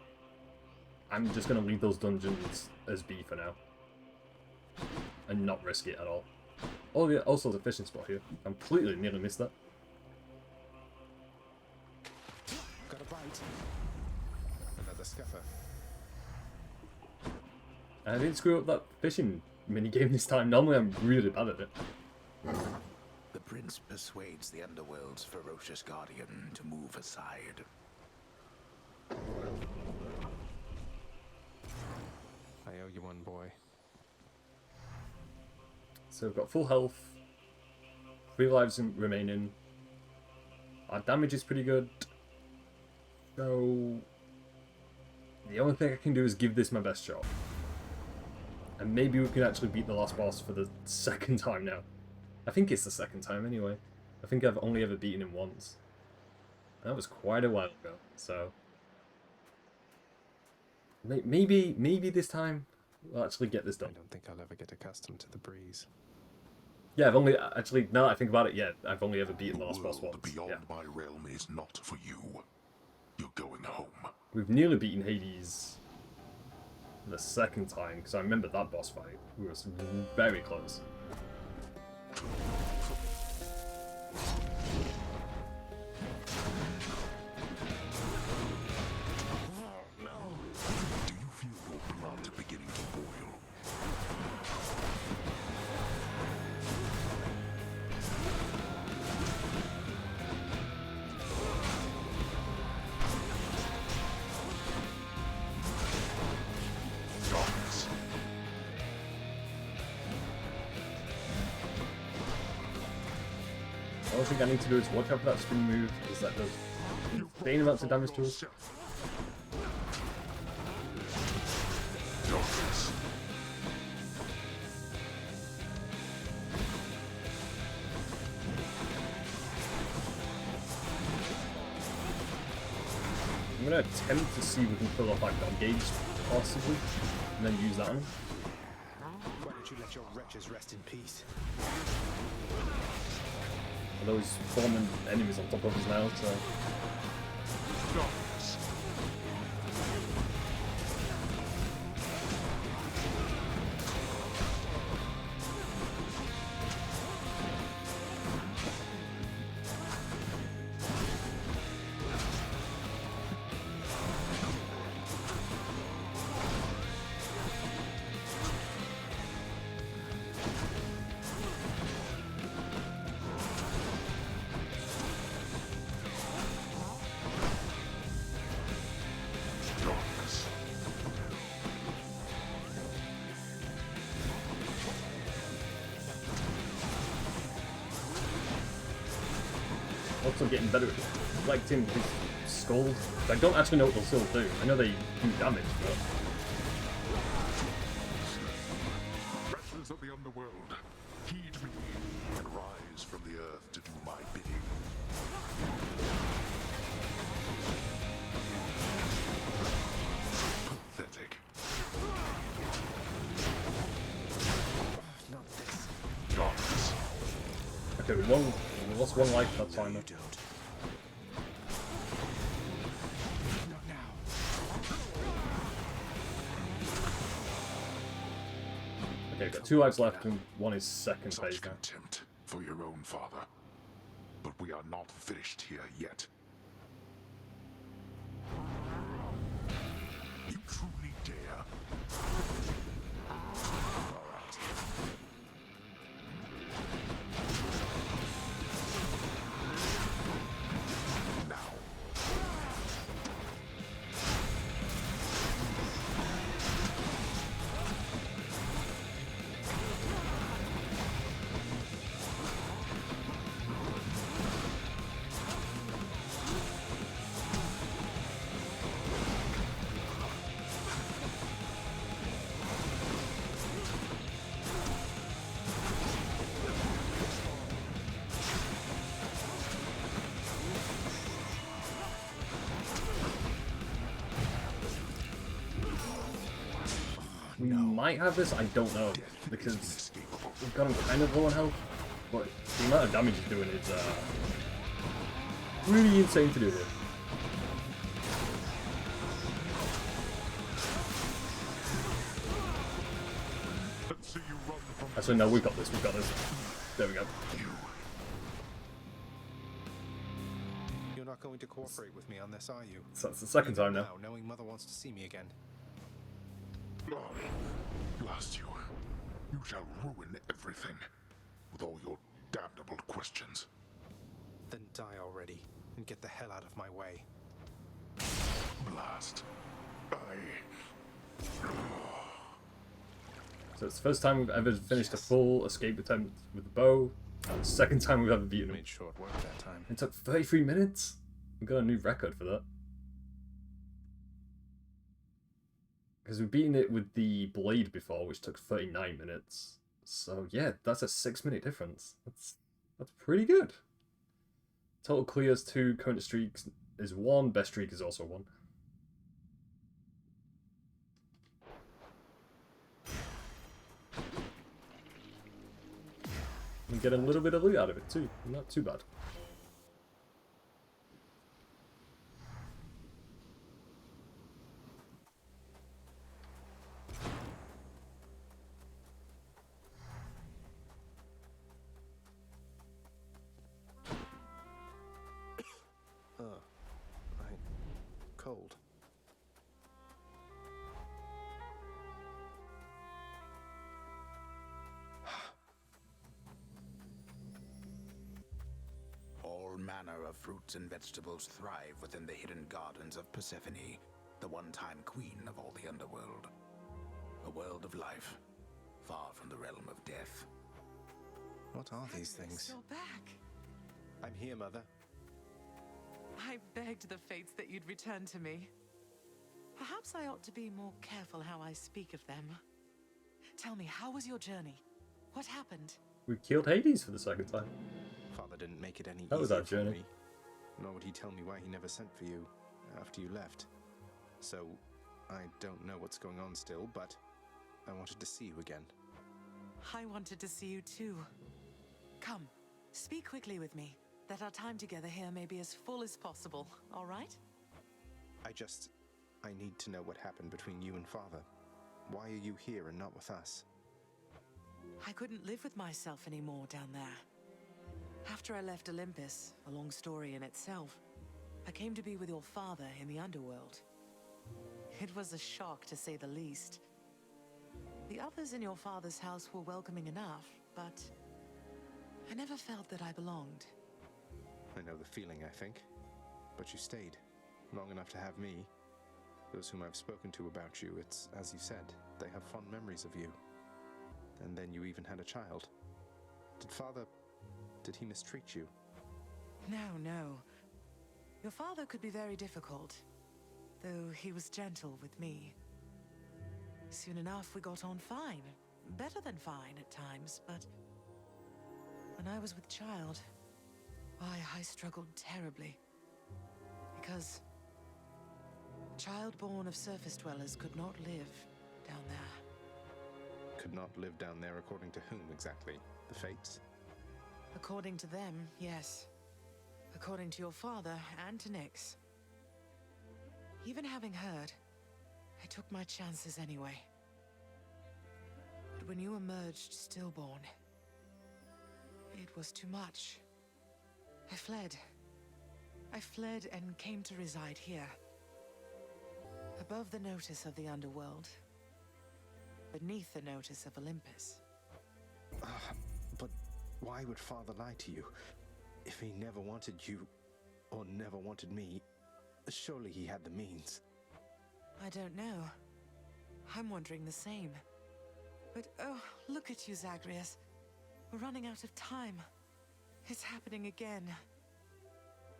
S2: I'm just gonna leave those dungeons as B for now. And not risk it at all. Oh yeah, also the fishing spot here. Completely nearly missed that.
S3: Got a bite. Another scuffer.
S2: I didn't screw up that fishing minigame this time. Normally I'm really bad at it.
S5: The prince persuades the underworld's ferocious guardian to move aside.
S3: I owe you one, boy.
S2: So we've got full health, 3 lives remaining. Our damage is pretty good. So the only thing I can do is give this my best shot. And maybe we can actually beat the last boss for the second time now. I think it's the second time anyway. I think I've only ever beaten him once. That was quite a while ago, so maybe this time we'll actually get this
S3: I
S2: done.
S3: don't think I'll ever get accustomed to the breeze.
S2: Yeah, I've only actually now that I think about it, yeah, I've only ever beaten the last boss
S5: World
S2: once.
S5: beyond
S2: Yeah.
S5: my realm is not for you. You're going home.
S2: We've nearly beaten Hades the second time because I remember that boss fight. We were very close.
S5: Do you feel your blood beginning to boil?
S2: All I think I need to do is watch out for that spin move, because that does insane amounts of damage to us. I'm going to attempt to see if we can pull off like God Gauge, possibly, and then use that on him.
S3: Why don't you let your wretches rest in peace?
S2: Although he's forming enemies on top of us now, so... Also getting better at deflecting his skulls. I don't actually know what they'll still do. I know they do damage, but...
S9: Wrestlers of the underworld, heed me and rise from the earth to do my bidding. Pathetic.
S3: Not this.
S9: Darkness.
S2: Okay, we lost one life, that's fine though.
S3: Not now.
S2: Okay, we've got 2 lives left and one is second
S9: Such
S2: phase now.
S9: contempt for your own father. But we are not finished here yet. You truly dare? All right. Now.
S2: We might have this, I don't know, because
S9: Inescapable.
S2: we've got him kind of low on health, but the amount of damage he's doing is really insane to do here.
S9: Let's see you run from
S2: Actually, no, we've got this, There we go.
S3: You're not going to cooperate with me on this, are you?
S2: So that's the second time now.
S3: Knowing Mother wants to see me again.
S9: Blast you. You shall ruin everything. With all your damnable questions.
S3: Then die already, and get the hell out of my way.
S9: Blast.
S2: So it's the first time we've ever finished a full escape attempt with the bow, and the second time we've ever beaten him.
S3: Made short work that time.
S2: It took 33 minutes? We got a new record for that. Because we've beaten it with the blade before, which took 39 minutes. So yeah, that's a 6-minute difference. That's pretty good. Total clears 2, current streaks is 1, best streak is also 1. We get a little bit of loot out of it too, not too bad.
S3: Cold.
S5: All manner of fruits and vegetables thrive within the hidden gardens of Persephone, the one-time queen of all the underworld. A world of life, far from the realm of death.
S3: What are these things?
S6: Still back.
S3: I'm here, Mother.
S6: I begged the fates that you'd return to me. Perhaps I ought to be more careful how I speak of them. Tell me, how was your journey? What happened?
S2: We killed Hades for the second time.
S3: Father didn't make it any
S2: That was
S3: easier
S2: our
S3: for
S2: journey.
S3: me, nor would he tell me why he never sent for you after you left. So, I don't know what's going on still, but I wanted to see you again.
S6: I wanted to see you too. Come, speak quickly with me, that our time together here may be as full as possible, all right?
S3: I need to know what happened between you and Father. Why are you here and not with us?
S6: I couldn't live with myself anymore down there. After I left Olympus, a long story in itself, I came to be with your father in the underworld. It was a shock, to say the least. The others in your father's house were welcoming enough, but I never felt that I belonged.
S3: I know the feeling, I think. But you stayed, long enough to have me. Those whom I've spoken to about you, it's as you said, they have fond memories of you. And then you even had a child. Did he mistreat you?
S6: No. Your father could be very difficult, though he was gentle with me. Soon enough, we got on fine. Better than fine at times, but when I was with child, why, I struggled terribly. Because child born of surface dwellers could not live down there.
S3: Could not live down there according to whom exactly? The fates?
S6: According to them, yes. According to your father and to Nyx. Even having heard, I took my chances anyway. But when you emerged stillborn, it was too much. I fled. I fled and came to reside here. Above the notice of the underworld. Beneath the notice of Olympus.
S3: But why would Father lie to you? If he never wanted you, or never wanted me, surely he had the means.
S6: I don't know. I'm wondering the same. But oh, look at you, Zagreus. We're running out of time. It's happening again.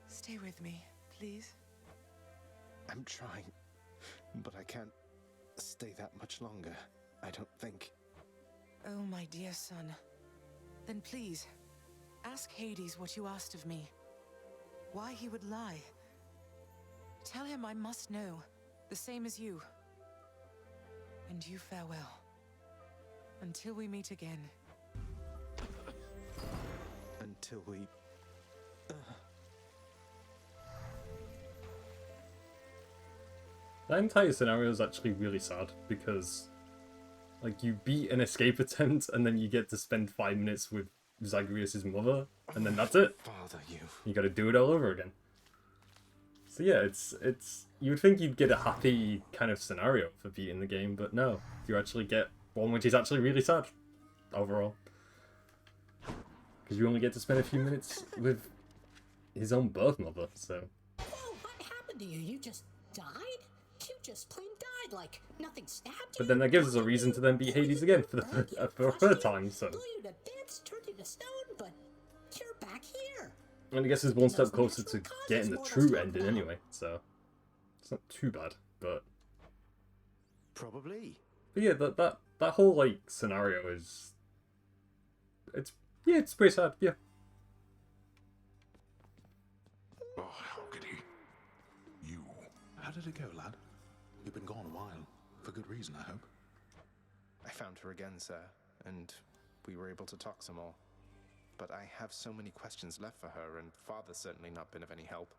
S6: Stay with me, please.
S3: I'm trying, but I can't stay that much longer, I don't think.
S6: Oh, my dear son. Then please, ask Hades what you asked of me. Why he would lie. Tell him I must know, the same as you. And you farewell. Until we meet again.
S3: Until we...
S2: That entire scenario is actually really sad because, like, you beat an escape attempt and then you get to spend 5 minutes with Zagreus' mother, and then that's it.
S3: Father, you...
S2: You gotta do it all over again. So yeah, it's you would think you'd get a happy kind of scenario for beating the game, but no, you actually get one which is actually really sad overall. Because you only get to spend a few minutes with his own birth mother, so...
S10: Whoa, what happened to you? You just died? You just plain died, like nothing stabbed you?
S2: But then that gives us a reason to then beat Hades again for a third time, so...
S10: Blew you to bits, turned you to stone, but you're back here.
S2: And I guess it's one step closer to getting the true ending anyway, so... It's not too bad, but...
S3: Probably.
S2: But yeah, that whole, like, scenario is... Yeah, it's pretty sad, yeah.
S9: Oh, how could he? You.
S5: How did it go, lad? You've been gone a while. For good reason, I hope.
S3: I found her again, sir, and we were able to talk some more. But I have so many questions left for her, and Father's certainly not been of any help.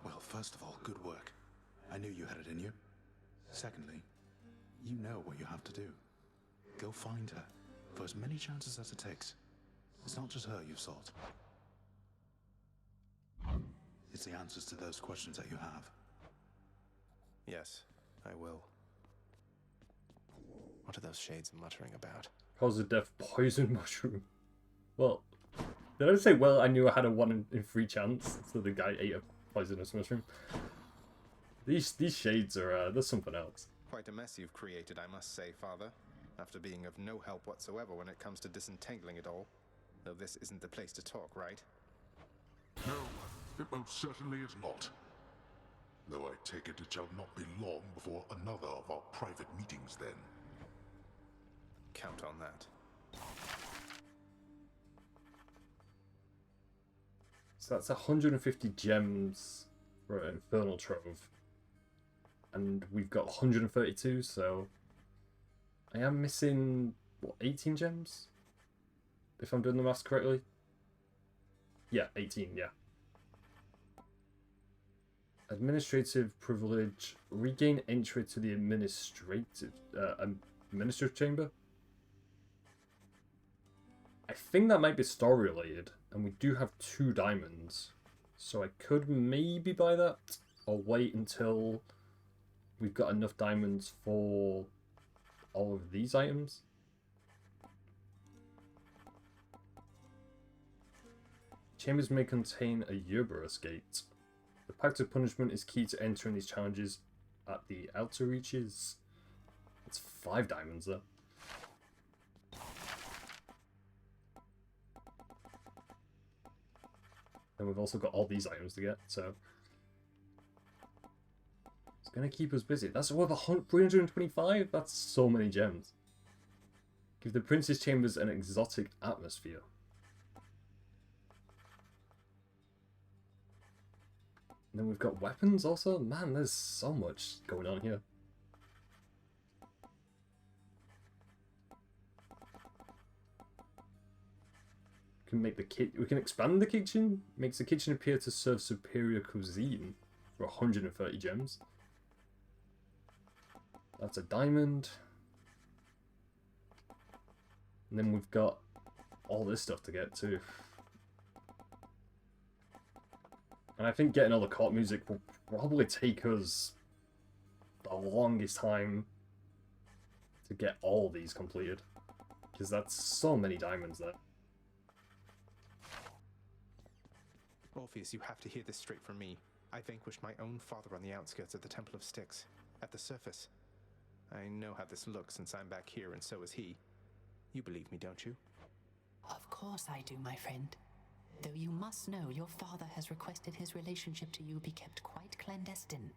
S5: Well, first of all, good work. I knew you had it in you. Secondly, you know what you have to do. Go find her, for as many chances as it takes. It's not just her you've sought. It's the answers to those questions that you have.
S3: Yes, I will. What are those shades muttering about?
S2: Cause of death, poison mushroom. Well, did I say, well, I knew I had a 1 in 3 chance, so the guy ate a poisonous mushroom. These shades are, there's something else.
S3: Quite a mess you've created, I must say, Father. After being of no help whatsoever when it comes to disentangling it all. Though this isn't the place to talk, right?
S9: No, it most certainly is not. Though I take it shall not be long before another of our private meetings then.
S3: Count on that.
S2: So that's 150 gems for an Infernal Trove. And we've got 132, so I am missing, what, 18 gems? If I'm doing the maths correctly? Yeah, 18, yeah. Administrative privilege. Regain entry to the administrative chamber. I think that might be story related, and we do have 2 diamonds. So I could maybe buy that, or wait until we've got enough diamonds for all of these items. Chambers may contain a Yerberus gate. The Pact of Punishment is key to entering these challenges at the outer reaches. It's 5 diamonds there. And we've also got all these items to get, so it's gonna keep us busy. That's worth 325? That's so many gems. Give the Prince's Chambers an exotic atmosphere. And then we've got weapons also. Man, there's so much going on here. We can expand the kitchen. Makes the kitchen appear to serve superior cuisine for 130 gems. That's a diamond. And then we've got all this stuff to get too. And I think getting all the court music will probably take us the longest time to get all these completed. Because that's so many diamonds there.
S3: Orpheus, you have to hear this straight from me. I vanquished my own father on the outskirts of the Temple of Styx, at the surface. I know how this looks since I'm back here, and so is he. You believe me, don't you?
S10: Of course I do, my friend. Though you must know your father has requested his relationship to you be kept quite clandestine.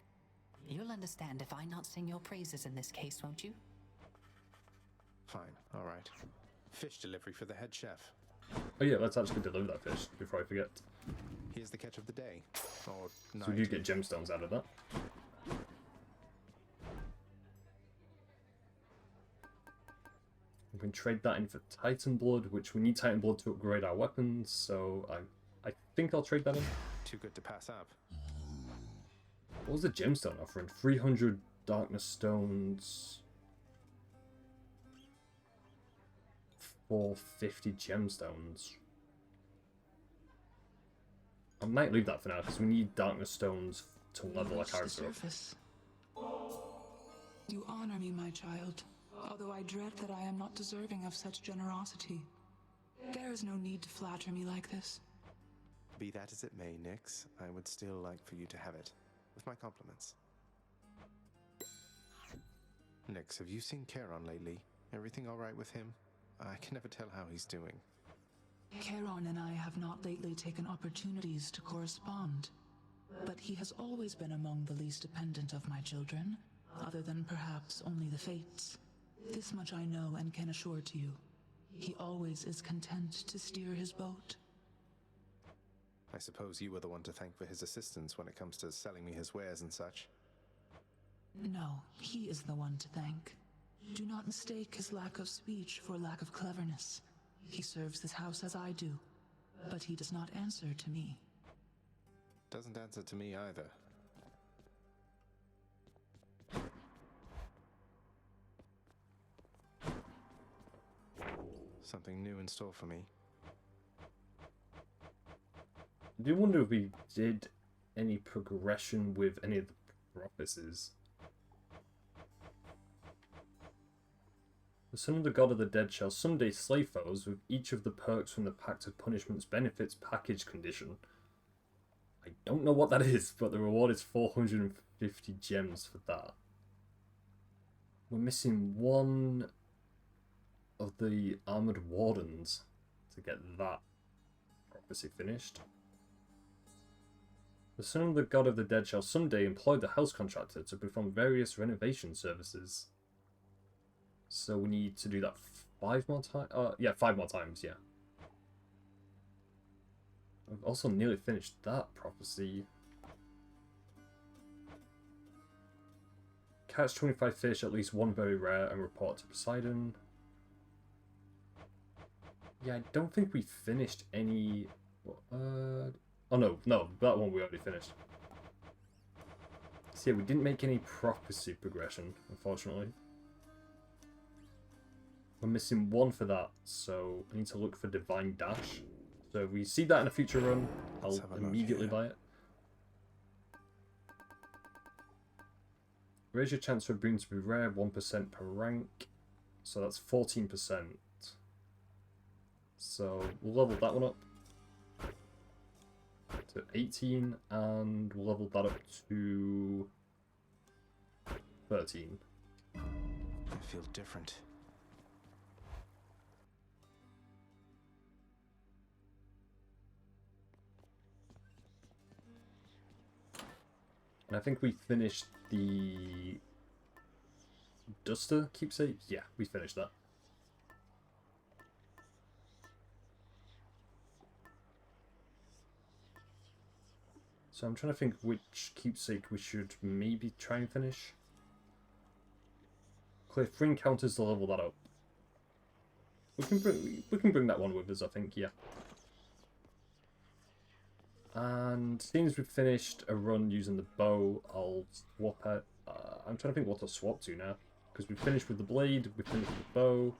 S10: You'll understand if I not sing your praises in this case, won't you?
S3: Fine, alright. Fish delivery for the head chef.
S2: Oh yeah, let's actually deliver that fish before I forget.
S3: Here's the catch of the day. Or night.
S2: So we do get gemstones out of that. We can trade that in for Titan Blood, which we need Titan Blood to upgrade our weapons, so I think I'll trade that in.
S3: Too good to pass up.
S2: What was the gemstone offering? 300 darkness stones. 450 gemstones. I might leave that for now because we need darkness stones to level our character up.
S11: You honor me, my child, although I dread that I am not deserving of such generosity. There is no need to flatter me like this.
S3: Be that as it may, Nyx, I would still like for you to have it, with my compliments. Nyx, have you seen Charon lately? Everything alright with him? I can never tell how he's doing.
S11: Charon and I have not lately taken opportunities to correspond, but he has always been among the least dependent of my children, other than perhaps only the fates. This much I know and can assure to you. He always is content to steer his boat.
S3: I suppose you were the one to thank for his assistance when it comes to selling me his wares and such.
S11: No, he is the one to thank. Do not mistake his lack of speech for lack of cleverness. He serves this house as I do, but he does not answer to me.
S3: Doesn't answer to me either. Something new in store for me.
S2: I do wonder if we did any progression with any of the prophecies. The son of the god of the dead shall someday slay foes with each of the perks from the Pact of Punishment's benefits package condition. I don't know what that is, but the reward is 450 gems for that. We're missing one of the Armored Wardens to get that prophecy finished. The son of the god of the dead shall someday employ the house contractor to perform various renovation services. So we need to do that 5 more times? Yeah, 5 more times, yeah. I've also nearly finished that prophecy. Catch 25 fish, at least 1 very rare, and report to Poseidon. Yeah, I don't think we finished any... Oh no, that one we already finished. So yeah, we didn't make any prophecy progression, unfortunately. We're missing 1 for that, so I need to look for Divine Dash. So if we see that in a future run, I'll immediately buy it. Raise your chance for a boon to be rare, 1% per rank. So that's 14%. So we'll level that one up to 18, and we'll level that up to 13.
S3: I feel different.
S2: And I think we finished the Duster keepsake? Yeah, we finished that. So I'm trying to think which keepsake we should maybe try and finish. Clear 3 encounters to level that up. We can bring that one with us, I think, yeah. And seeing as we've finished a run using the bow, I'll swap it. I'm trying to think what to swap to now. Because we've finished with the blade, we've finished with the bow.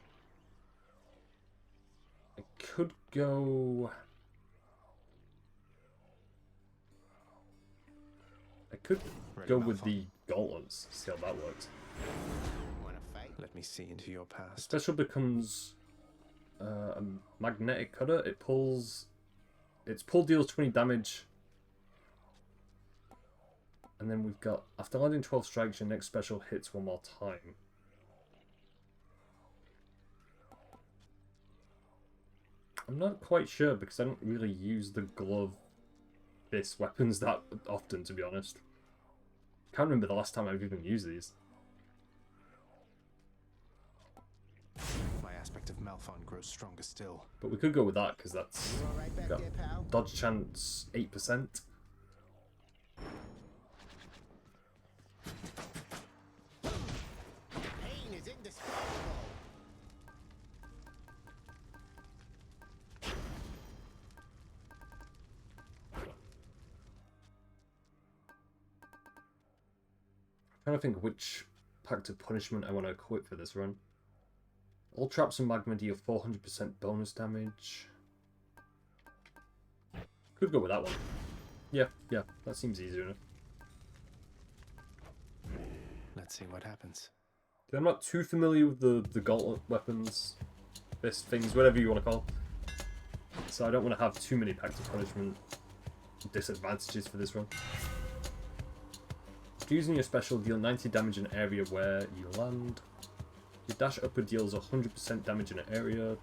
S2: I could go... with the gauntlets, see how that works.
S3: Let me see into your past.
S2: Special becomes a magnetic cutter. Its pull deals 20 damage. And then we've got, after landing 12 strikes, your next special hits 1 more time. I'm not quite sure because I don't really use the glove fist weapons that often, to be honest. Can't remember the last time I've even used these.
S3: My aspect of Malphon grows stronger still.
S2: But we could go with that because that's got dodge chance 8%.
S12: Pain is indescribable.
S2: I'm trying to think which Pact of Punishment I want to equip for this run. All traps and magma deal 400% bonus damage. Could go with that one. Yeah, that seems easier enough.
S3: Let's see what happens.
S2: I'm not too familiar with the gauntlet weapons, fist things, whatever you want to call them. So I don't want to have too many Pact of Punishment disadvantages for this run. Using your special, deal 90 damage in an area where you land. Your dash upper deals 100% damage in an area.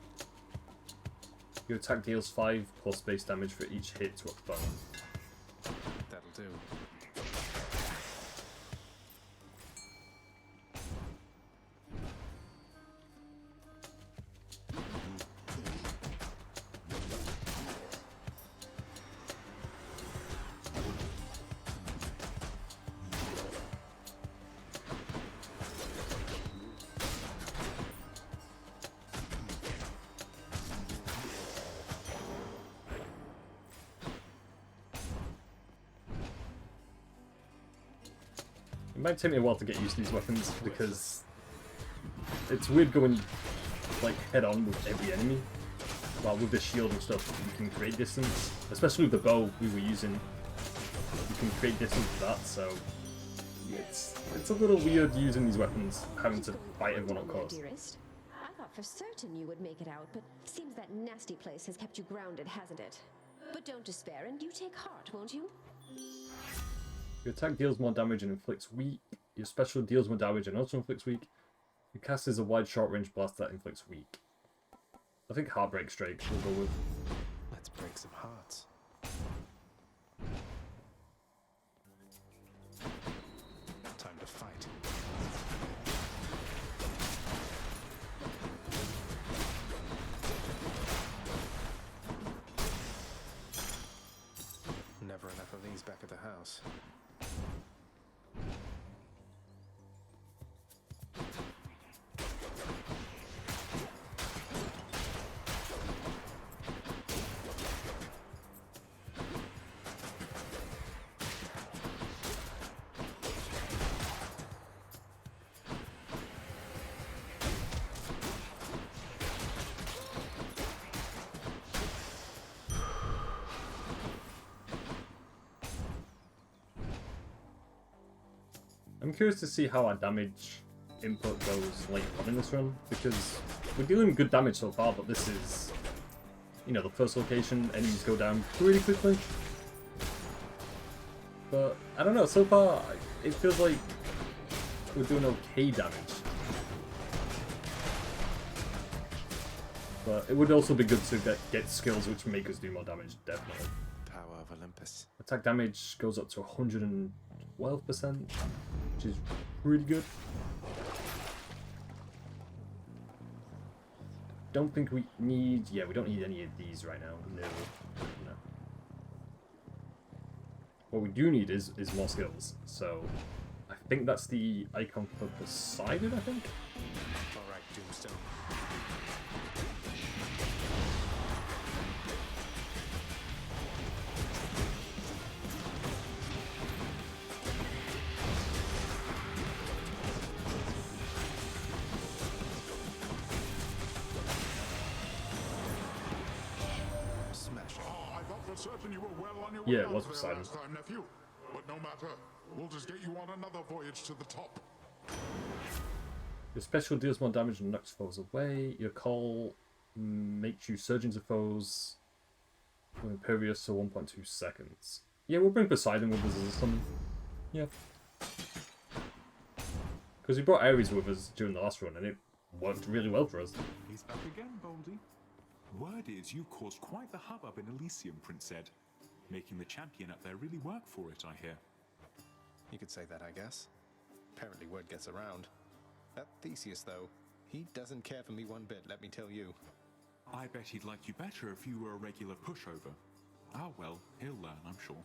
S2: Your attack deals 5 plus base damage for each hit to a foe.
S3: That'll do.
S2: It might take me a while to get used to these weapons because it's weird going like head on with every enemy. While with the shield and stuff you can create distance, especially with the bow we were using, you can create distance with that, so it's a little weird using these weapons, having to fight everyone up close.
S13: Dearest, I thought for certain you would make it out, but seems that nasty place has kept you grounded, hasn't it? But don't despair, and you take heart, won't you?
S2: Your attack deals more damage and inflicts weak. Your special deals more damage and also inflicts weak. Your cast is a wide short-range blast that inflicts weak. I think Heartbreak Strike we'll go with.
S3: Let's break some hearts.
S2: I'm curious to see how our damage input goes later on in this run, because we're dealing good damage so far, but this is, you know, the first location, enemies go down pretty quickly. But, I don't know, so far, it feels like we're doing okay damage. But it would also be good to get skills which make us do more damage, definitely.
S3: Power of Olympus.
S2: Attack damage goes up to 112%, which is pretty good. Don't think we need... Yeah, we don't need any of these right now. No. What we do need is more skills. So, I think that's the icon for Poseidon, I think?
S3: Alright, Doomstone.
S9: Certain you were well on your way
S2: Yeah, it
S9: out
S2: was
S9: there
S2: Poseidon.
S9: last time, nephew. But no matter, we'll just get you on another voyage to the top.
S2: Your special deals more damage and knocks foes away. Your call makes you surge into foes with impervious to 1.2 seconds. Yeah, we'll bring Poseidon with us as something. Yeah. Because we brought Ares with us during the last run and it worked really well for us.
S12: He's back again, Baldy. Word is you caused quite the hubbub in Elysium, Prince Ed. Making the champion up there really work for it, I hear.
S3: You could say that, I guess. Apparently word gets around. That Theseus, though, he doesn't care for me one bit, let me tell you.
S12: I bet he'd like you better if you were a regular pushover. Ah well, he'll learn, I'm sure.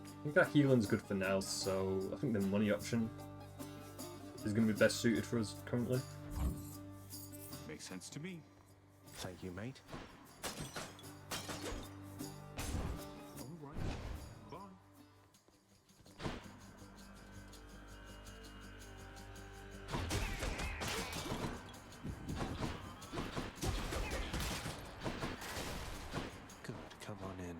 S2: I think that healing's good for now, so I think the money option is going to be best suited for us currently.
S12: Makes sense to me.
S3: Thank you, mate.
S12: Alright, bye.
S3: Good, come on in.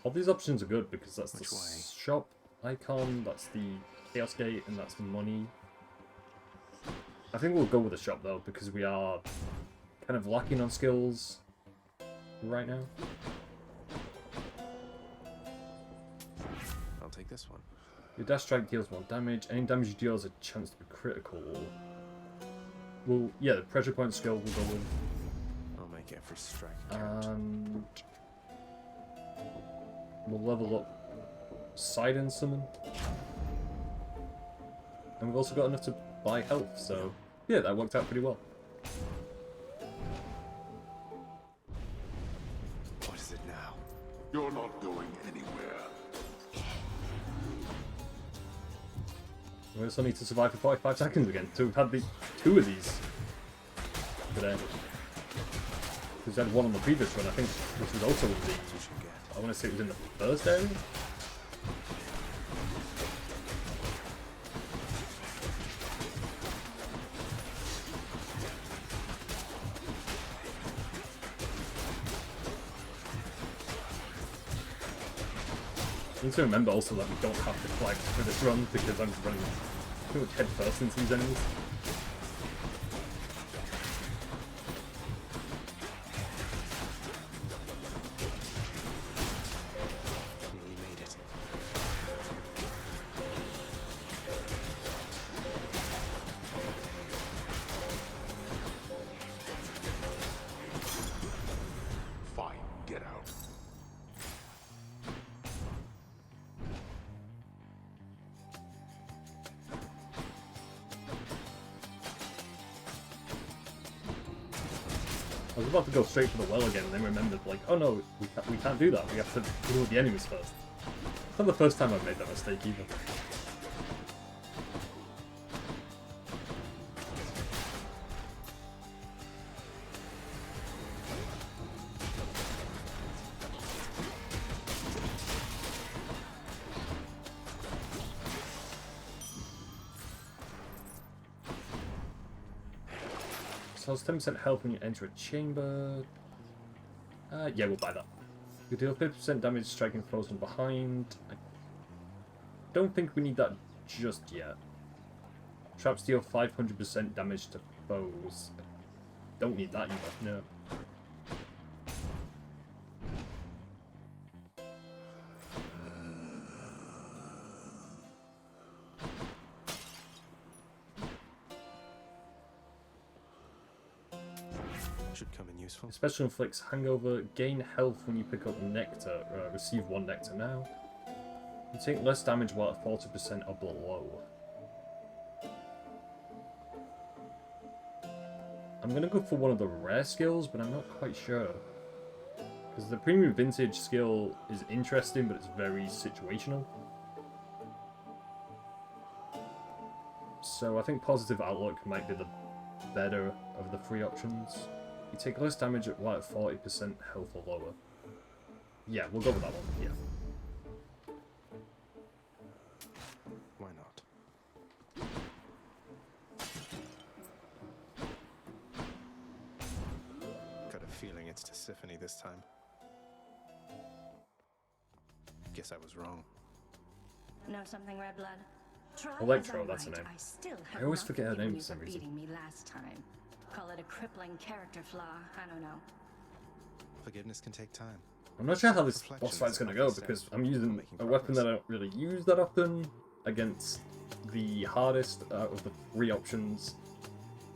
S2: All these options are good because that's
S3: Which
S2: the
S3: way?
S2: shop icon, that's the Chaos Gate, and that's money. I think we'll go with the shop though because we are kind of lacking on skills right now.
S3: I'll take this one.
S2: Your dash strike deals more damage. Any damage you deal has a chance to be critical. Well, yeah, the pressure point skill will go with.
S3: I'll make every strike count.
S2: And we'll level up Poseidon Summon. And we've also got enough to buy health, so yeah, that worked out pretty well.
S3: What is it now?
S9: You're not going anywhere.
S2: We also need to survive for 45 seconds again. So we've had the two of these today. We've had one on the previous one, I think, which was also in the... I want to say it was in the first area? I need to remember also that we don't have the flags for this run because I'm running pretty much head first into these enemies.
S3: Nearly made it.
S9: Fine, get out.
S2: I was about to go straight for the well again and then remembered, like, oh no, we can't do that. We have to deal with the enemies first. Not the first time I've made that mistake either. So it's 10% health when you enter a chamber. Yeah, we'll buy that. You deal 50% damage striking foes from behind. I don't think we need that just yet. Traps deal 500% damage to foes. I don't need that either, no.
S3: Should come in useful.
S2: Special inflicts hangover. Gain health when you pick up nectar. Receive 1 nectar now. You take less damage while at 40% or below. I'm gonna go for one of the rare skills, but I'm not quite sure. Because the premium vintage skill is interesting, but it's very situational. So I think positive outlook might be the better of the 3 options. You take less damage at 40% health or lower. Yeah, we'll go with that one, yeah.
S3: Why not? Got a feeling it's Tisiphone this time. Guess I was wrong.
S14: Know something, Red Blood? Try
S2: Electro,
S14: as I
S2: that's her
S14: might,
S2: name.
S14: I still
S2: I
S14: have
S2: always
S14: not
S2: forget her
S14: forgiven
S2: name
S14: you
S2: for some reason.
S14: beating me last time. Call it a crippling character flaw. I don't know.
S3: Forgiveness can take time.
S2: I'm not sure how this boss fight's gonna go, because I'm using a weapon that I don't really use that often against the hardest out of the 3 options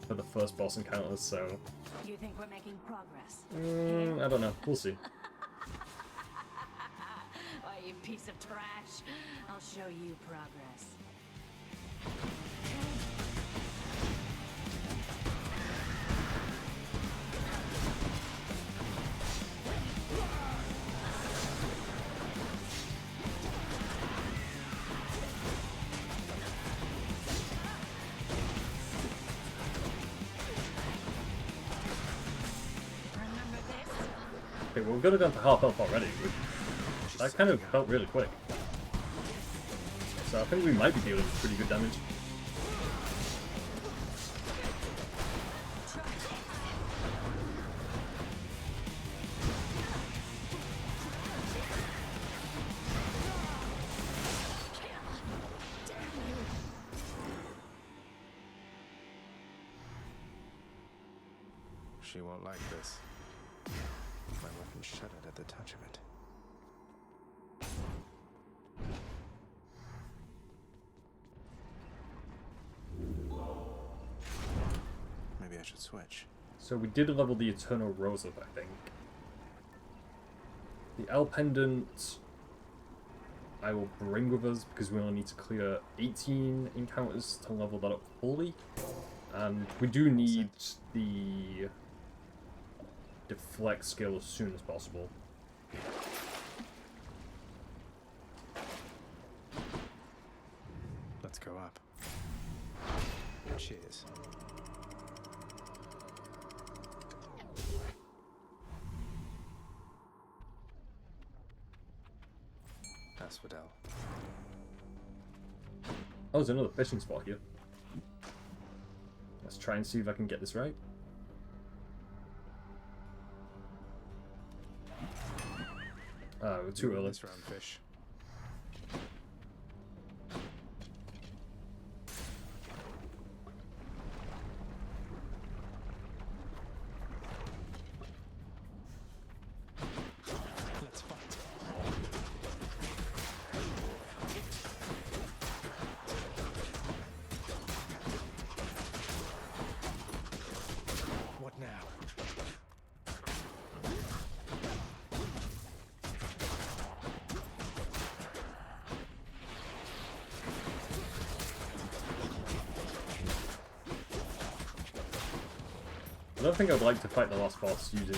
S2: for the first boss encounters, so...
S14: You think we're making progress?
S2: I don't know. We'll see.
S14: Oh, you piece of trash. I'll show you progress.
S2: Okay, well, we're gonna go down to half health already. That kind of felt really quick. So I think we might be dealing pretty good damage.
S3: She won't like this. My weapon shuddered at the touch of it. Maybe I should switch.
S2: So we did level the Eternal Rose up, I think. The L Pendant I will bring with us because we only need to clear 18 encounters to level that up fully. And we do need the deflect skill as soon as possible.
S3: Let's go up. Cheers. Asphodel.
S2: Oh, there's another fishing spot here. Let's try and see if I can get this right. We're too early.
S3: This round, fish. Let's fight. What now?
S2: I don't think I'd like to fight the last boss using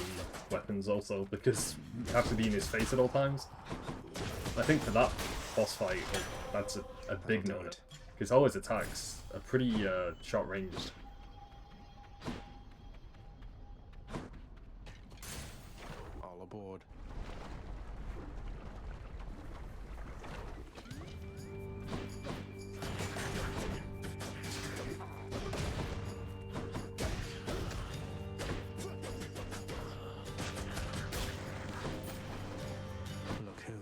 S2: weapons also, because you have to be in his face at all times. I think for that boss fight, that's a big no. Because all his attacks are pretty short ranged.
S3: All aboard. Look who.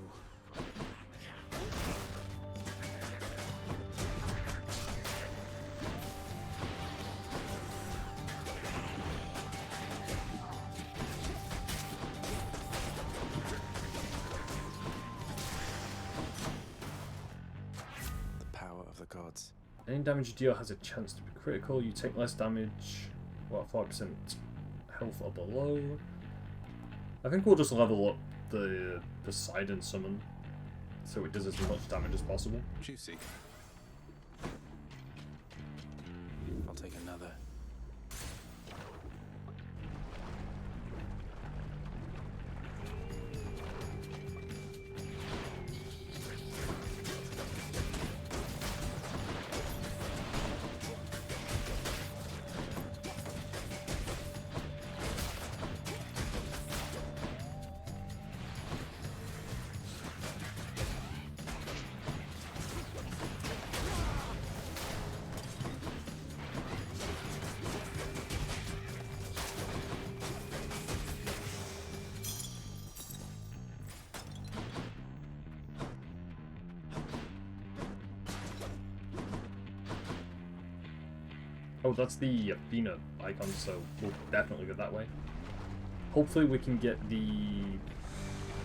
S3: The power of the gods.
S2: Any damage you deal has a chance to be critical. You take less damage, what, 4% health or below. I think we'll just level up the Poseidon summon so it does as much damage as possible.
S3: Juicy. I'll take another.
S2: Oh, that's the Athena icon, so we'll definitely go that way. Hopefully we can get the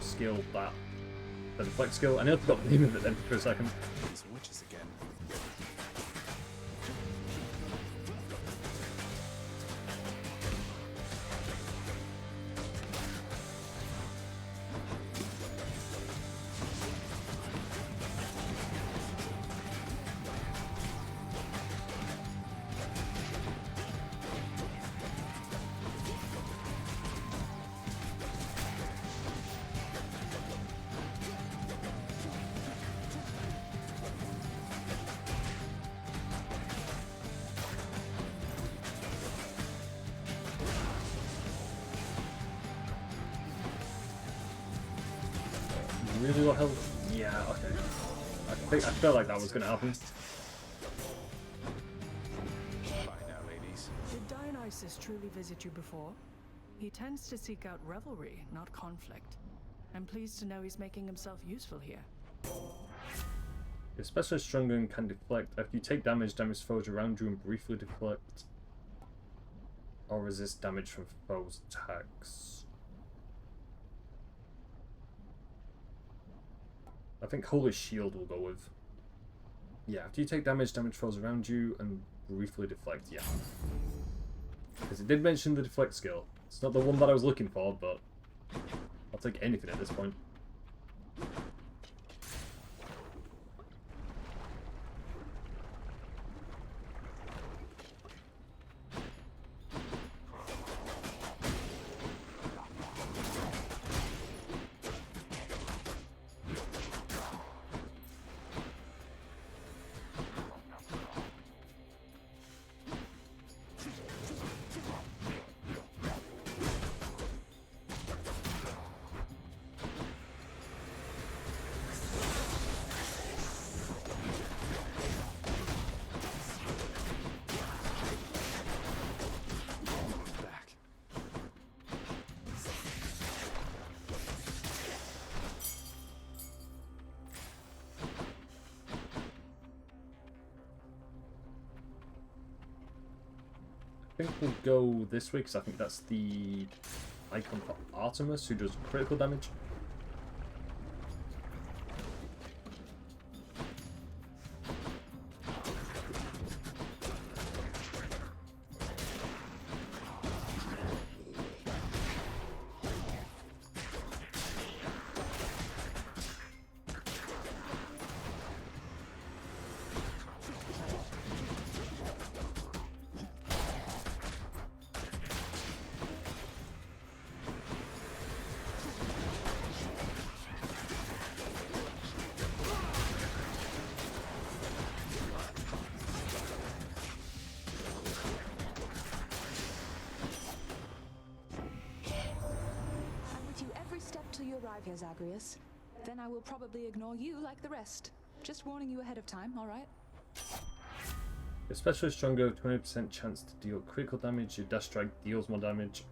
S2: skill that... the deflect skill. I nearly forgot the name of it then for a second.
S3: These witches again.
S2: Really low health? Yeah, okay. I felt like that was gonna happen.
S3: Bye now, ladies.
S15: Did Dionysus truly visit you before? He tends to seek out revelry, not conflict. I'm pleased to know he's making himself useful here.
S2: Your special strong gun can deflect. If you take damage foes around you and briefly deflect or resist damage from foes' attacks. I think Holy Shield will go with. Yeah, after you take damage foes around you and briefly deflect, yeah. Because it did mention the deflect skill. It's not the one that I was looking for, but I'll take anything at this point. I think we'll go this way because I think that's the icon for Artemis who does critical damage.
S11: arrive here, Zagreus. Then I will probably ignore you like the rest. Just warning you ahead of time, alright?
S2: Especially stronger, 20% chance to deal critical damage. Your dash strike deals more damage.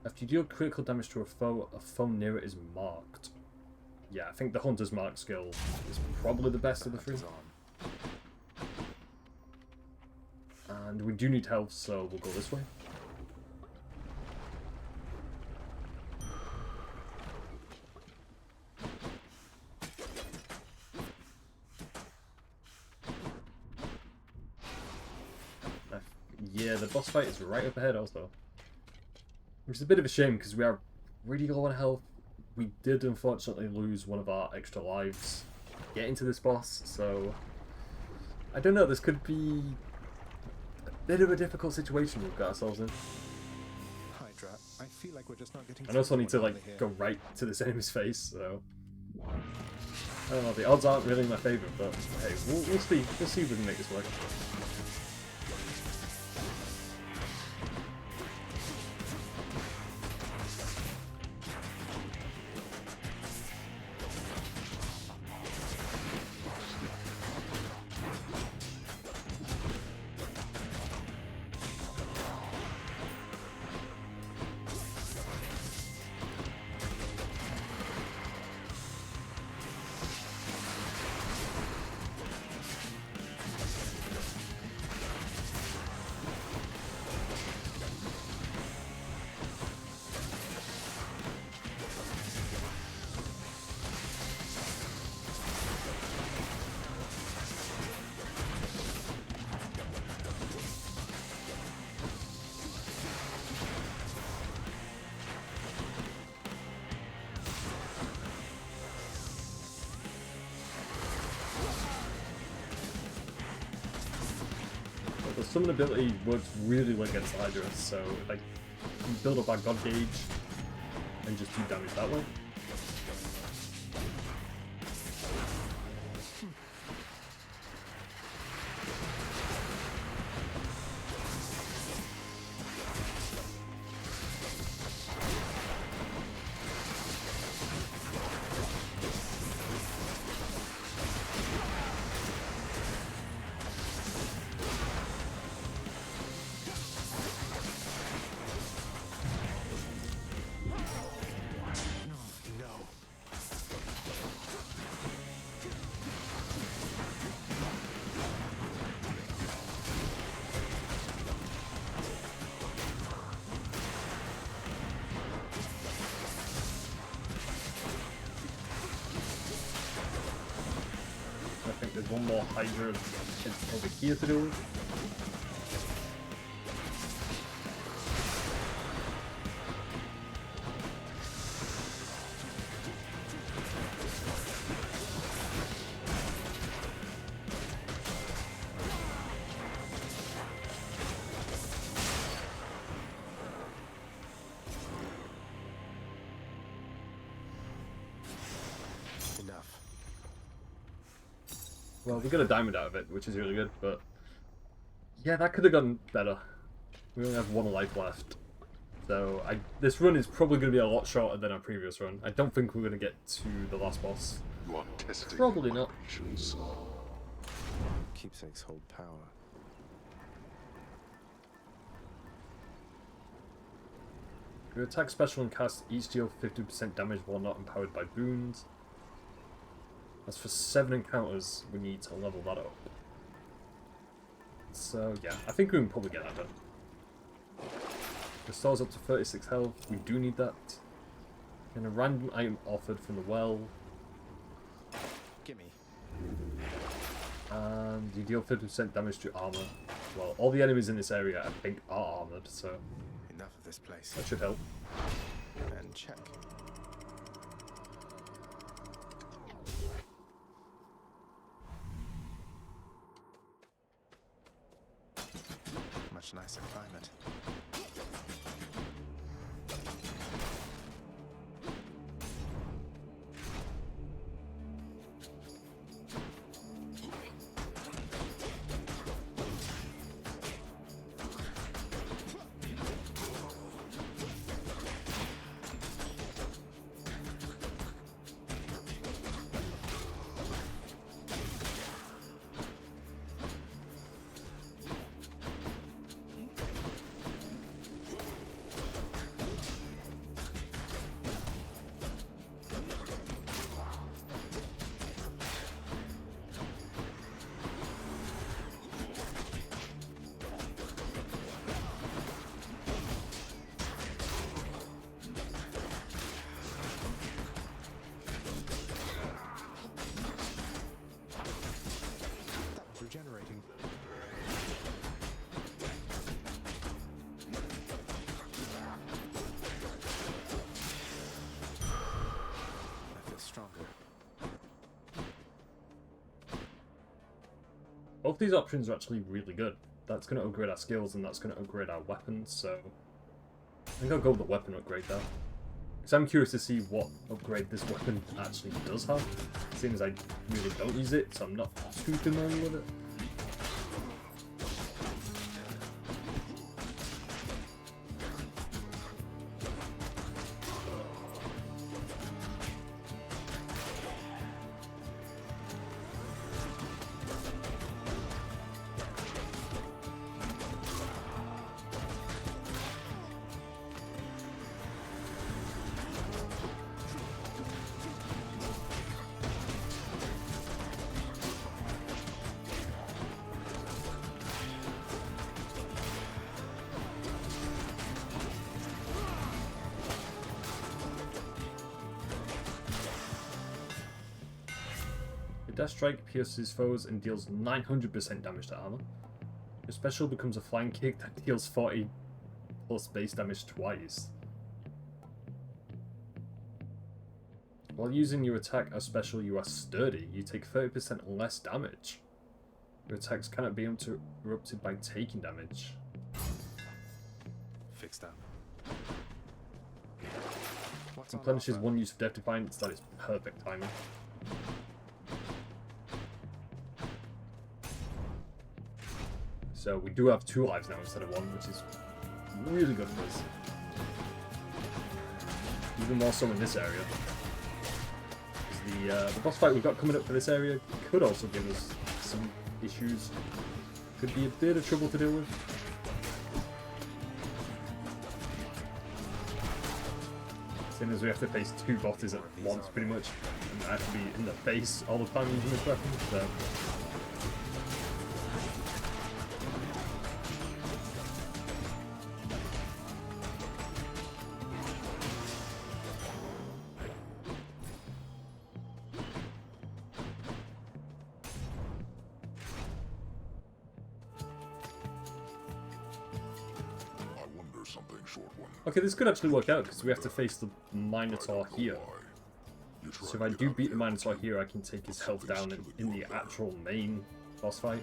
S2: After you deal critical damage to a foe near it is marked. Yeah, I think the Hunter's Mark skill is probably the best of the three. And we do need health, so we'll go this way. Yeah, the boss fight is right up ahead also. Which is a bit of a shame because we are really low on health. We did unfortunately lose one of our extra lives getting to this boss, so I don't know, this could be a bit of a difficult situation we've got ourselves in.
S3: Hydra, I feel like we're just not getting.
S2: I also need to like go right to this enemy's face, so I don't know, the odds aren't really in my favour, but hey, we'll see. We'll see if we can make this work. The summon ability works really well against Hydra, so like we build up our God Gauge and just do damage that way. There's one more Hydra over here to do. Well, we got a diamond out of it, which is really good, but yeah, that could have gone better. We only have one life left. So this run is probably going to be a lot shorter than our previous run. I don't think we're going to get to the last boss.
S9: You are testing
S2: Probably not.
S9: patience.
S3: Keepsakes hold power.
S2: Your attack special and cast each deal 50% damage while not empowered by boons. As for 7 encounters, we need to level that up. So yeah, I think we can probably get that done. Restores up to 36 health, we do need that. And a random item offered from the well.
S3: Gimme.
S2: And you deal 50% damage to armor. Well, all the enemies in this area I think are armored, so
S3: Enough of this place.
S2: that should help.
S3: And check. Much nicer climate.
S2: both these options are actually really good. That's going to upgrade our skills and that's going to upgrade our weapons, so I think I'll go with the weapon upgrade there. Because I'm curious to see what upgrade this weapon actually does have, seeing as I really don't use it, so I'm not too familiar with it. Dash Strike pierces foes and deals 900% damage to armor. Your special becomes a flying kick that deals 40 plus base damage twice. While using your attack as special, you are sturdy. You take 30% less damage. Your attacks cannot be interrupted by taking damage.
S3: Fixed up.
S2: Replenishes one use of Death Defiance. That is perfect timing. So we do have 2 lives now instead of 1, which is really good for us. Even more so in this area. Because the boss fight we've got coming up for this area could also give us some issues. Could be a bit of trouble to deal with. Seeing as we have to face 2 bosses at once pretty much. And I have to be in the face all the time using this weapon, so... Okay, this could actually work out because we have to face the Minotaur here. So if I do beat the Minotaur here, I can take his health down in the actual main boss fight.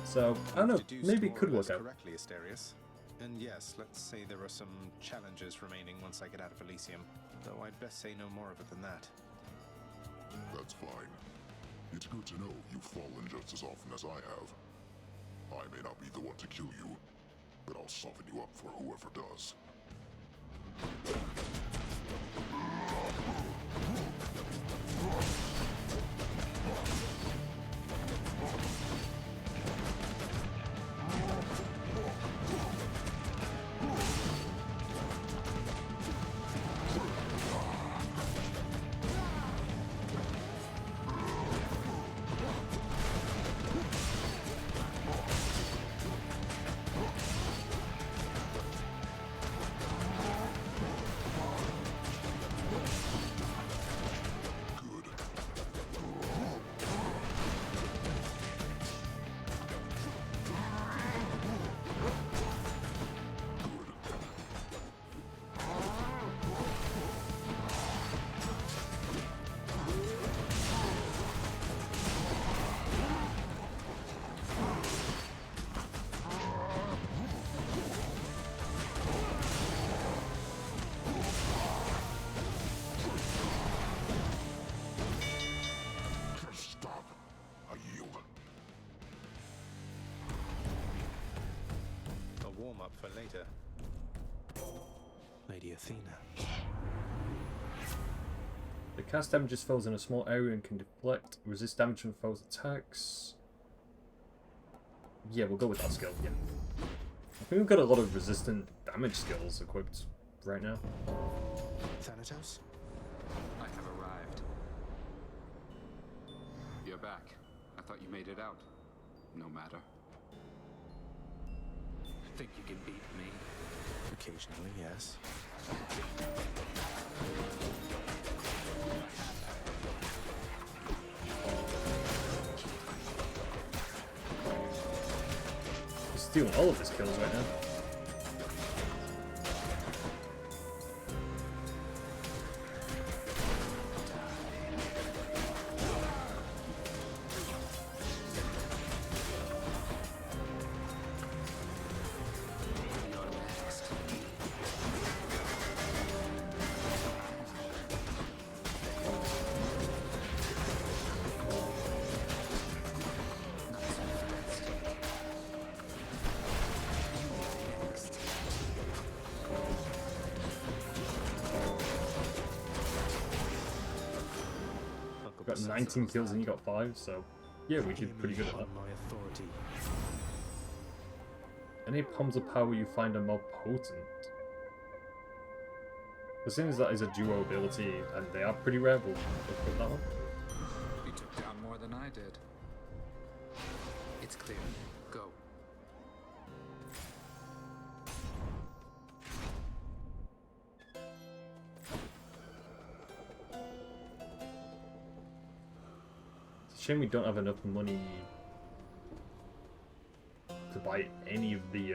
S2: So, I don't know, maybe it could work out.
S3: Correctly, Asterius. And yes, let's say there are some challenges remaining once I get out of Elysium, though I'd best say no more of it than that.
S9: That's fine. It's good to know you've fallen just as often as I have. I may not be the one to kill you, but I'll soften you up for whoever does.
S3: Warm-up for later. Lady Athena.
S2: The cast damages foes in a small area and can deflect, resist damage from foes' attacks. Yeah, we'll go with that skill, yeah. I think we've got a lot of resistant damage skills equipped right now.
S3: Thanatos?
S7: I have arrived. You're back. I thought you made it out. No matter.
S4: Think you can beat me?
S3: Occasionally, yes.
S2: He's stealing all of his kills right now. got 19 kills and you got 5, so yeah, we did pretty good at that.
S3: My authority.
S2: Any palms of power you find are more potent. As soon as that is a duo ability, and they are pretty rare, we'll put that one.
S7: You took down more than I did. It's clear. Go.
S2: It's a shame we don't have enough money to buy any of the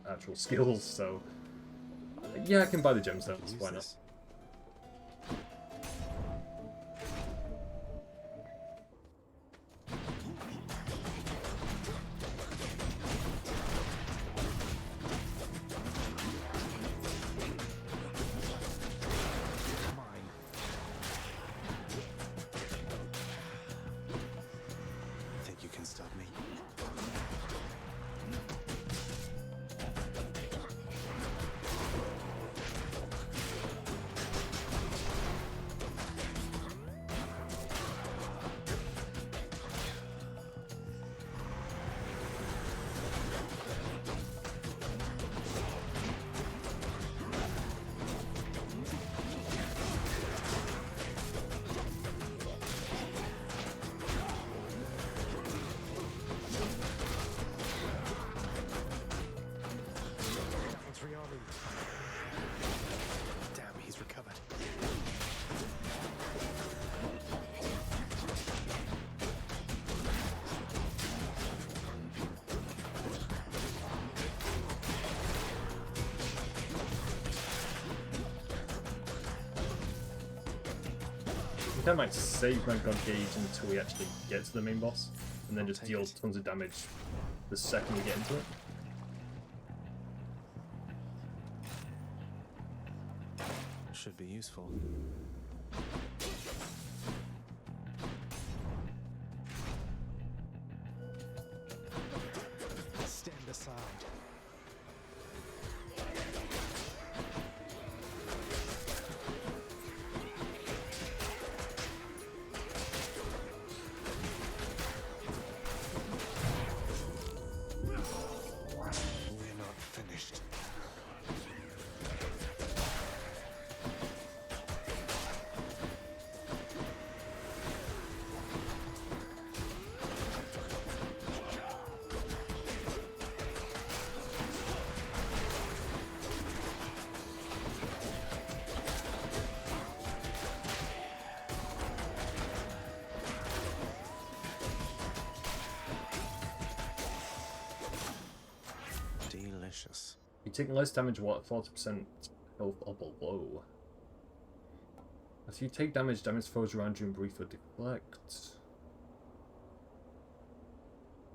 S2: actual skills, so yeah, I can buy the gemstones, why not?
S3: Think you can stop me? Damn, he's recovered.
S2: I think I might save my god gauge until we actually get to the main boss, and then just deal tons of damage the second we get into it.
S3: Should be useful. Stand aside. We're not finished. Delicious.
S2: You take less damage while at 40% health or below. As you take damage, damage foes around you and brief or deflect.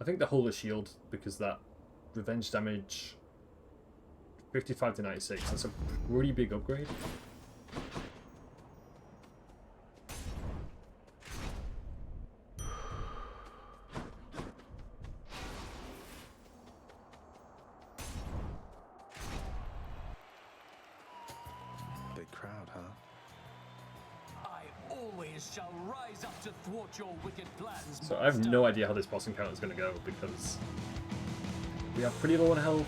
S2: I think the Holy Shield, because that revenge damage 55 to 96, that's a pretty big upgrade.
S3: Big crowd, huh?
S8: I always shall rise up to thwart your wicked plans.
S2: So I have no idea how this boss encounter is going to go, because we have pretty low on health.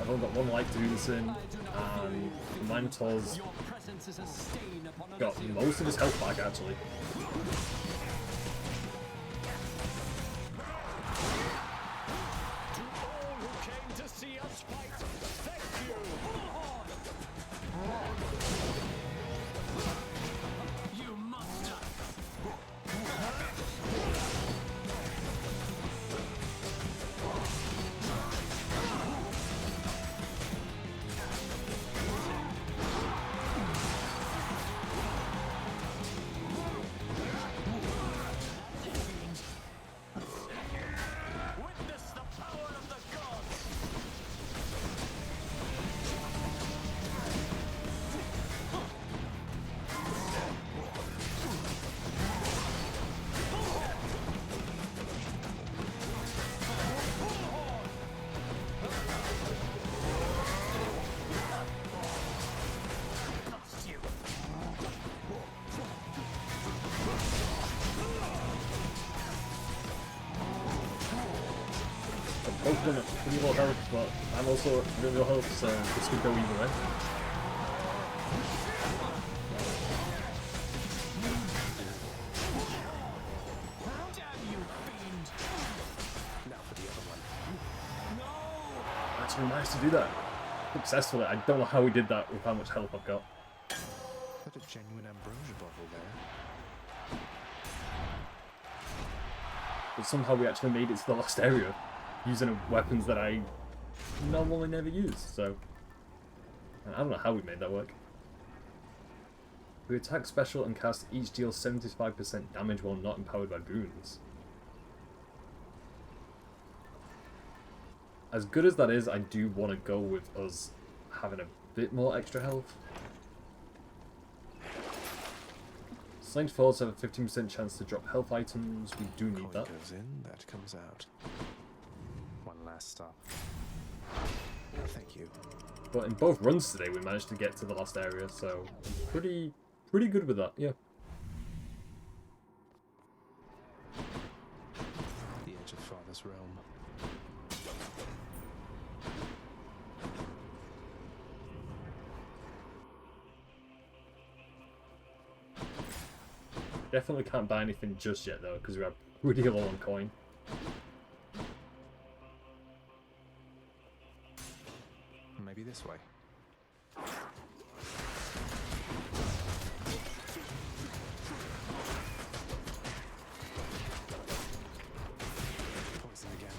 S2: I've only got one life to do this in, and Minotaur's got most of his health back, actually. I've done pretty low health, but I'm also really low health, so this could go either way. Actually managed to do that successfully. I don't know how we did that with how much health I've got.
S3: Put a genuine ambrosia bottle there.
S2: But somehow we actually made it to the last area using weapons that I normally never use, so I don't know how we made that work. We attack special and cast each deals 75% damage while not empowered by boons. As good as that is, I do want to go with us having a bit more extra health. Slain foes have a 15% chance to drop health items. We do need that.
S3: Goes in, that comes out. One last stop. Thank you.
S2: But in both runs today, we managed to get to the last area, so I'm pretty good with that. Yeah.
S3: The edge of Father's realm.
S2: Definitely can't buy anything just yet though, because we are pretty low on coin.
S3: Maybe this way. Poison again.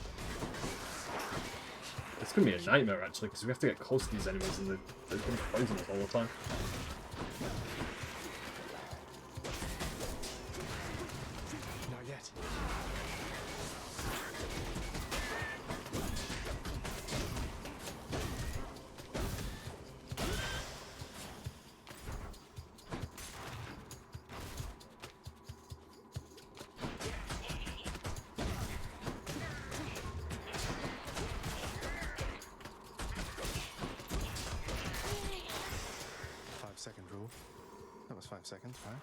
S2: It's gonna be a nightmare actually, because we have to get close to these enemies and they're gonna poison us all the time.
S3: Not yet. Second rule. That was 5 seconds, right?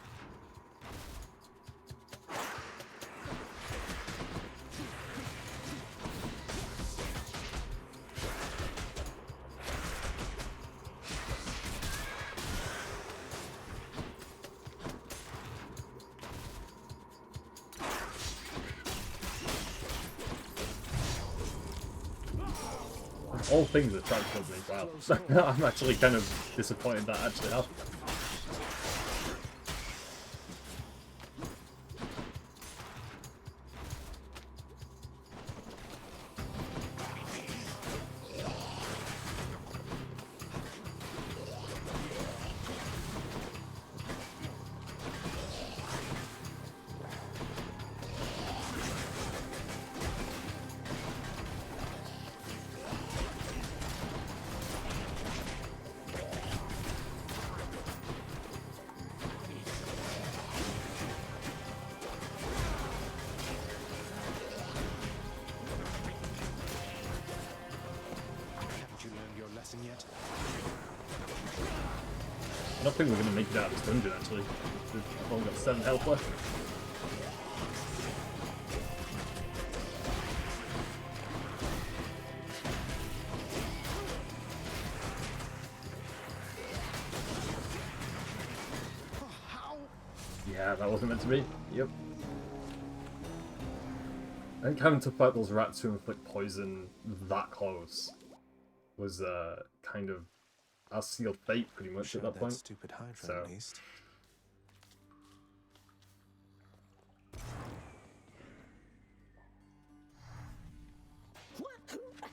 S2: All things are trying to kill me. Wow. I'm actually kind of disappointed that actually happened.
S3: Yet.
S2: I don't think we're going to make it out of this dungeon actually. We've only got 7 health left. Yeah, that wasn't meant to be. Yep. I think having to fight those rats who inflict poison that close was kind of our sealed fate pretty much at that point.
S3: Stupid Hydra,
S2: so.
S3: At least.
S16: What?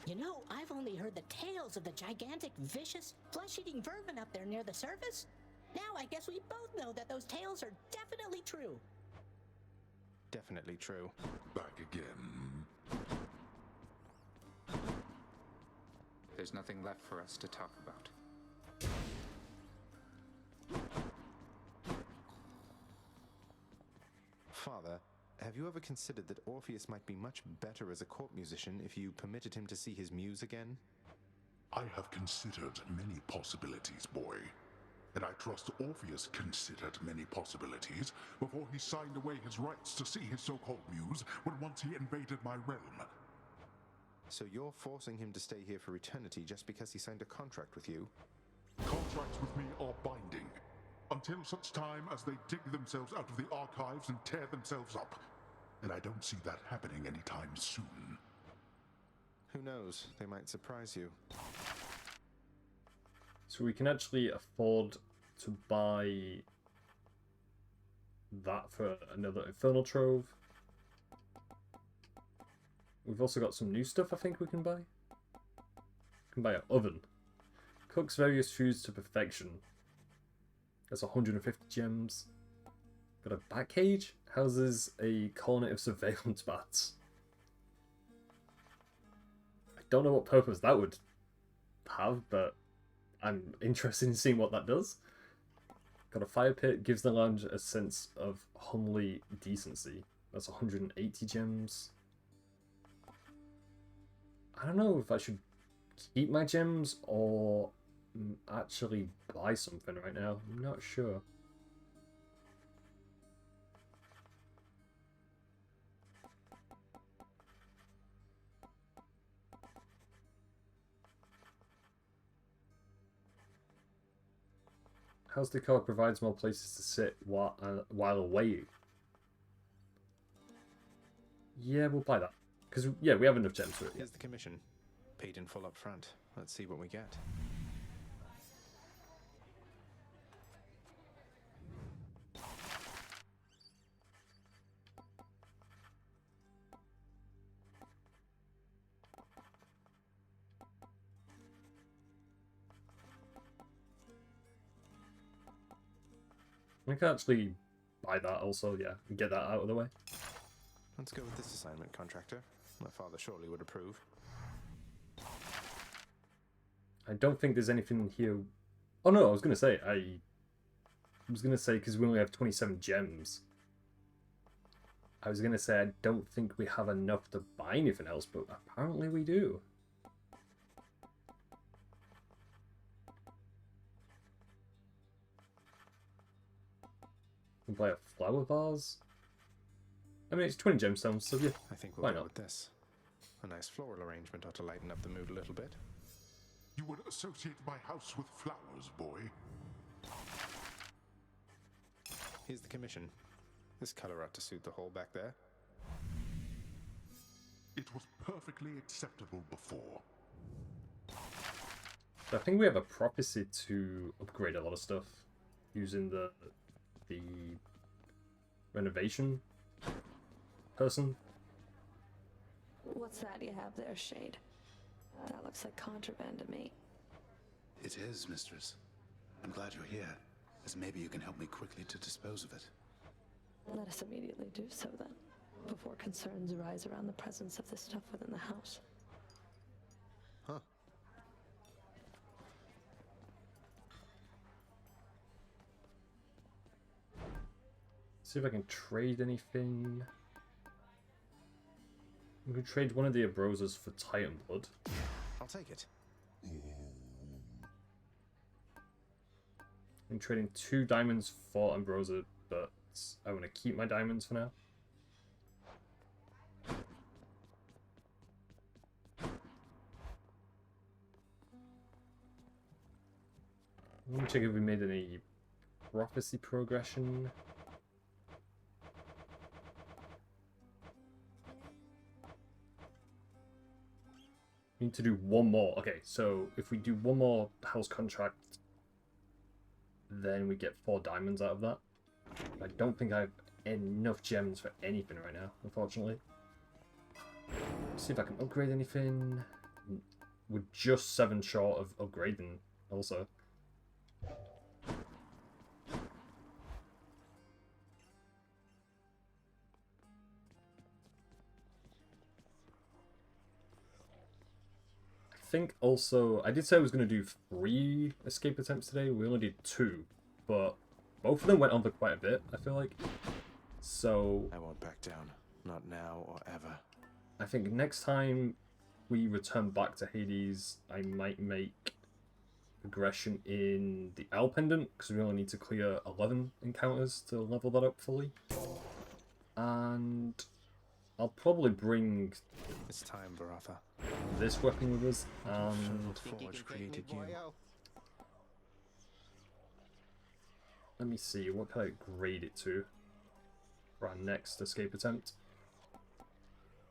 S16: You know, I've only heard the tales of the gigantic, vicious, flesh-eating vermin up there near the surface. Now I guess we both know that those tales are definitely true.
S3: Definitely true.
S9: Back again.
S7: There's nothing left for us to talk about.
S3: Father, have you ever considered that Orpheus might be much better as a court musician if you permitted him to see his muse again?
S9: I have considered many possibilities, boy. And I trust Orpheus considered many possibilities before he signed away his rights to see his so-called muse when once he invaded my realm.
S3: So you're forcing him to stay here for eternity just because he signed a contract with you?
S9: Contracts with me are binding, until such time as they dig themselves out of the archives and tear themselves up. And I don't see that happening anytime soon.
S3: Who knows? They might surprise you.
S2: So we can actually afford to buy that for another Infernal Trove. We've also got some new stuff I think we can buy. We can buy an oven. Cooks various foods to perfection. That's 150 gems. Got a bat cage. Houses a colony of surveillance bats. I don't know what purpose that would have, but I'm interested in seeing what that does. Got a fire pit. Gives the lounge a sense of homely decency. That's 180 gems. I don't know if I should keep my gems or actually buy something right now. I'm not sure. House decor provides more places to sit while away. Yeah, we'll buy that. Because, yeah, we have enough gems for it.
S3: Here's the commission. Paid in full up front. Let's see what we get.
S2: I can actually buy that also, yeah, and get that out of the way.
S3: Let's go with this assignment, contractor. My father surely would approve.
S2: I don't think there's anything here. Oh no, I was gonna say because we only have 27 gems. I was gonna say I don't think we have enough to buy anything else, but apparently we do. We can buy a flower vase. I mean, it's 20 gemstones, so yeah.
S3: I think
S2: why
S3: we'll go
S2: not?
S3: with this. A nice floral arrangement ought to lighten up the mood a little bit.
S9: You would associate my house with flowers, boy.
S3: Here's the commission. This color ought to suit the hole back there.
S9: It was perfectly acceptable before.
S2: I think we have a prophecy to upgrade a lot of stuff using the renovation person.
S17: What's that you have there, Shade? That looks like contraband to me.
S5: It is, mistress. I'm glad you're here, as maybe you can help me quickly to dispose of it.
S17: Let us immediately do so then, before concerns arise around the presence of this stuff within the house.
S3: Huh.
S2: See if I can trade anything. We can trade one of the Abrosas for Titan Blood.
S3: I'll take it.
S2: I'm trading 2 diamonds for Ambrosia, but I want to keep my diamonds for now. Let me check if we made any prophecy progression. We need to do one more. Okay, so if we do one more house contract, then we get 4 diamonds out of that. I don't think I have enough gems for anything right now, unfortunately. Let's see if I can upgrade anything. We're just 7 short of upgrading also. I think also, I did say I was going to do 3 escape attempts today. We only did 2, but both of them went on for quite a bit, I feel like. So
S3: I won't back down. Not now or ever.
S2: I think next time we return back to Hades, I might make progression in the Owl Pendant, because we only need to clear 11 encounters to level that up fully. And I'll probably bring
S3: It's time, Varatha.
S2: this weapon with us, and
S3: Forge created you.
S2: let me see, what can I grade it to for our next escape attempt?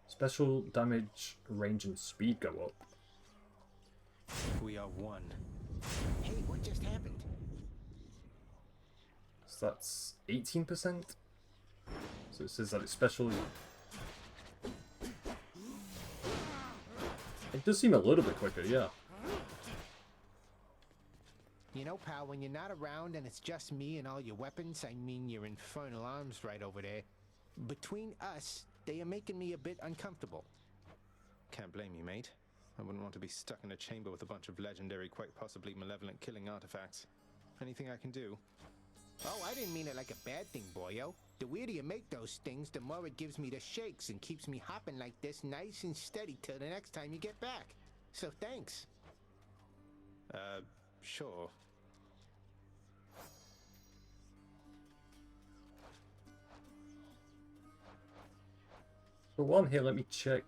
S2: Special damage, range, and speed go up.
S3: We are one.
S18: Hey, what just happened?
S2: So that's 18%. So it says that it's special. It does seem a little bit quicker, yeah.
S18: You know, pal, when you're not around and it's just me and all your weapons, I mean your infernal arms right over there, between us, they are making me a bit uncomfortable.
S3: Can't blame you, mate. I wouldn't want to be stuck in a chamber with a bunch of legendary, quite possibly malevolent killing artifacts. Anything I can do?
S18: Oh, I didn't mean it like a bad thing, boyo. The weirder you make those things, the more it gives me the shakes and keeps me hopping like this nice and steady till the next time you get back. So thanks.
S3: Sure.
S2: For one here, let me check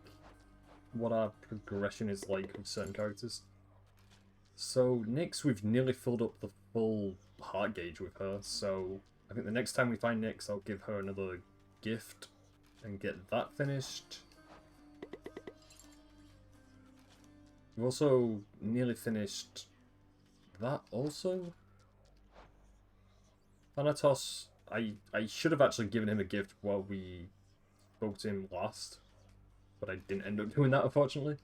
S2: what our progression is like with certain characters. So Nyx, we've nearly filled up the full heart gauge with her, so I think the next time we find Nyx, I'll give her another gift and get that finished. We've also nearly finished that also. Thanatos, I should have actually given him a gift while we spoke to him last, but I didn't end up doing that, unfortunately.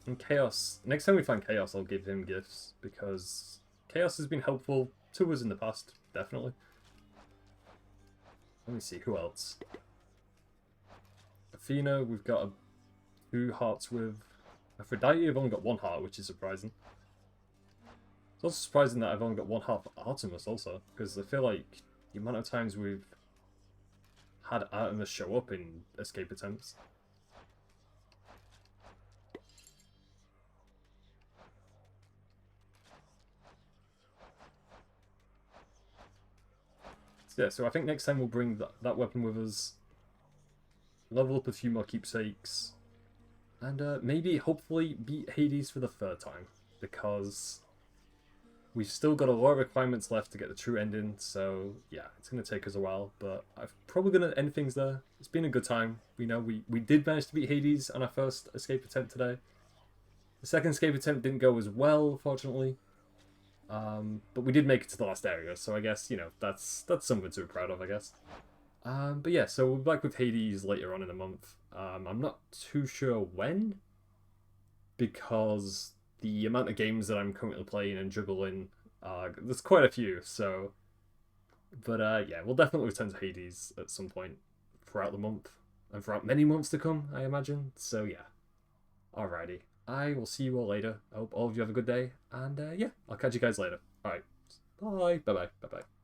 S2: And Chaos, next time we find Chaos, I'll give him gifts, because Chaos has been helpful to us in the past, definitely. Let me see, who else? Athena, we've got 2 hearts with. Aphrodite, I've only got 1 heart, which is surprising. It's also surprising that I've only got 1 heart for Artemis also, because I feel like the amount of times we've had Artemis show up in escape attempts. So yeah, so I think next time we'll bring that weapon with us, level up a few more keepsakes, and maybe, hopefully, beat Hades for the 3rd time, because we've still got a lot of requirements left to get the true ending, so yeah, it's going to take us a while, but I'm probably going to end things there. It's been a good time. We know we did manage to beat Hades on our first escape attempt today. The second escape attempt didn't go as well, fortunately, but we did make it to the last area, so I guess, you know, that's something to be proud of, I guess. But yeah, so we'll be back with Hades later on in the month. I'm not too sure when, because the amount of games that I'm currently playing and juggling, there's quite a few, so. But yeah, we'll definitely return to Hades at some point throughout the month, and throughout many months to come, I imagine. So yeah. Alrighty. I will see you all later. I hope all of you have a good day, and yeah, I'll catch you guys later. Alright. Bye. Bye-bye. Bye-bye.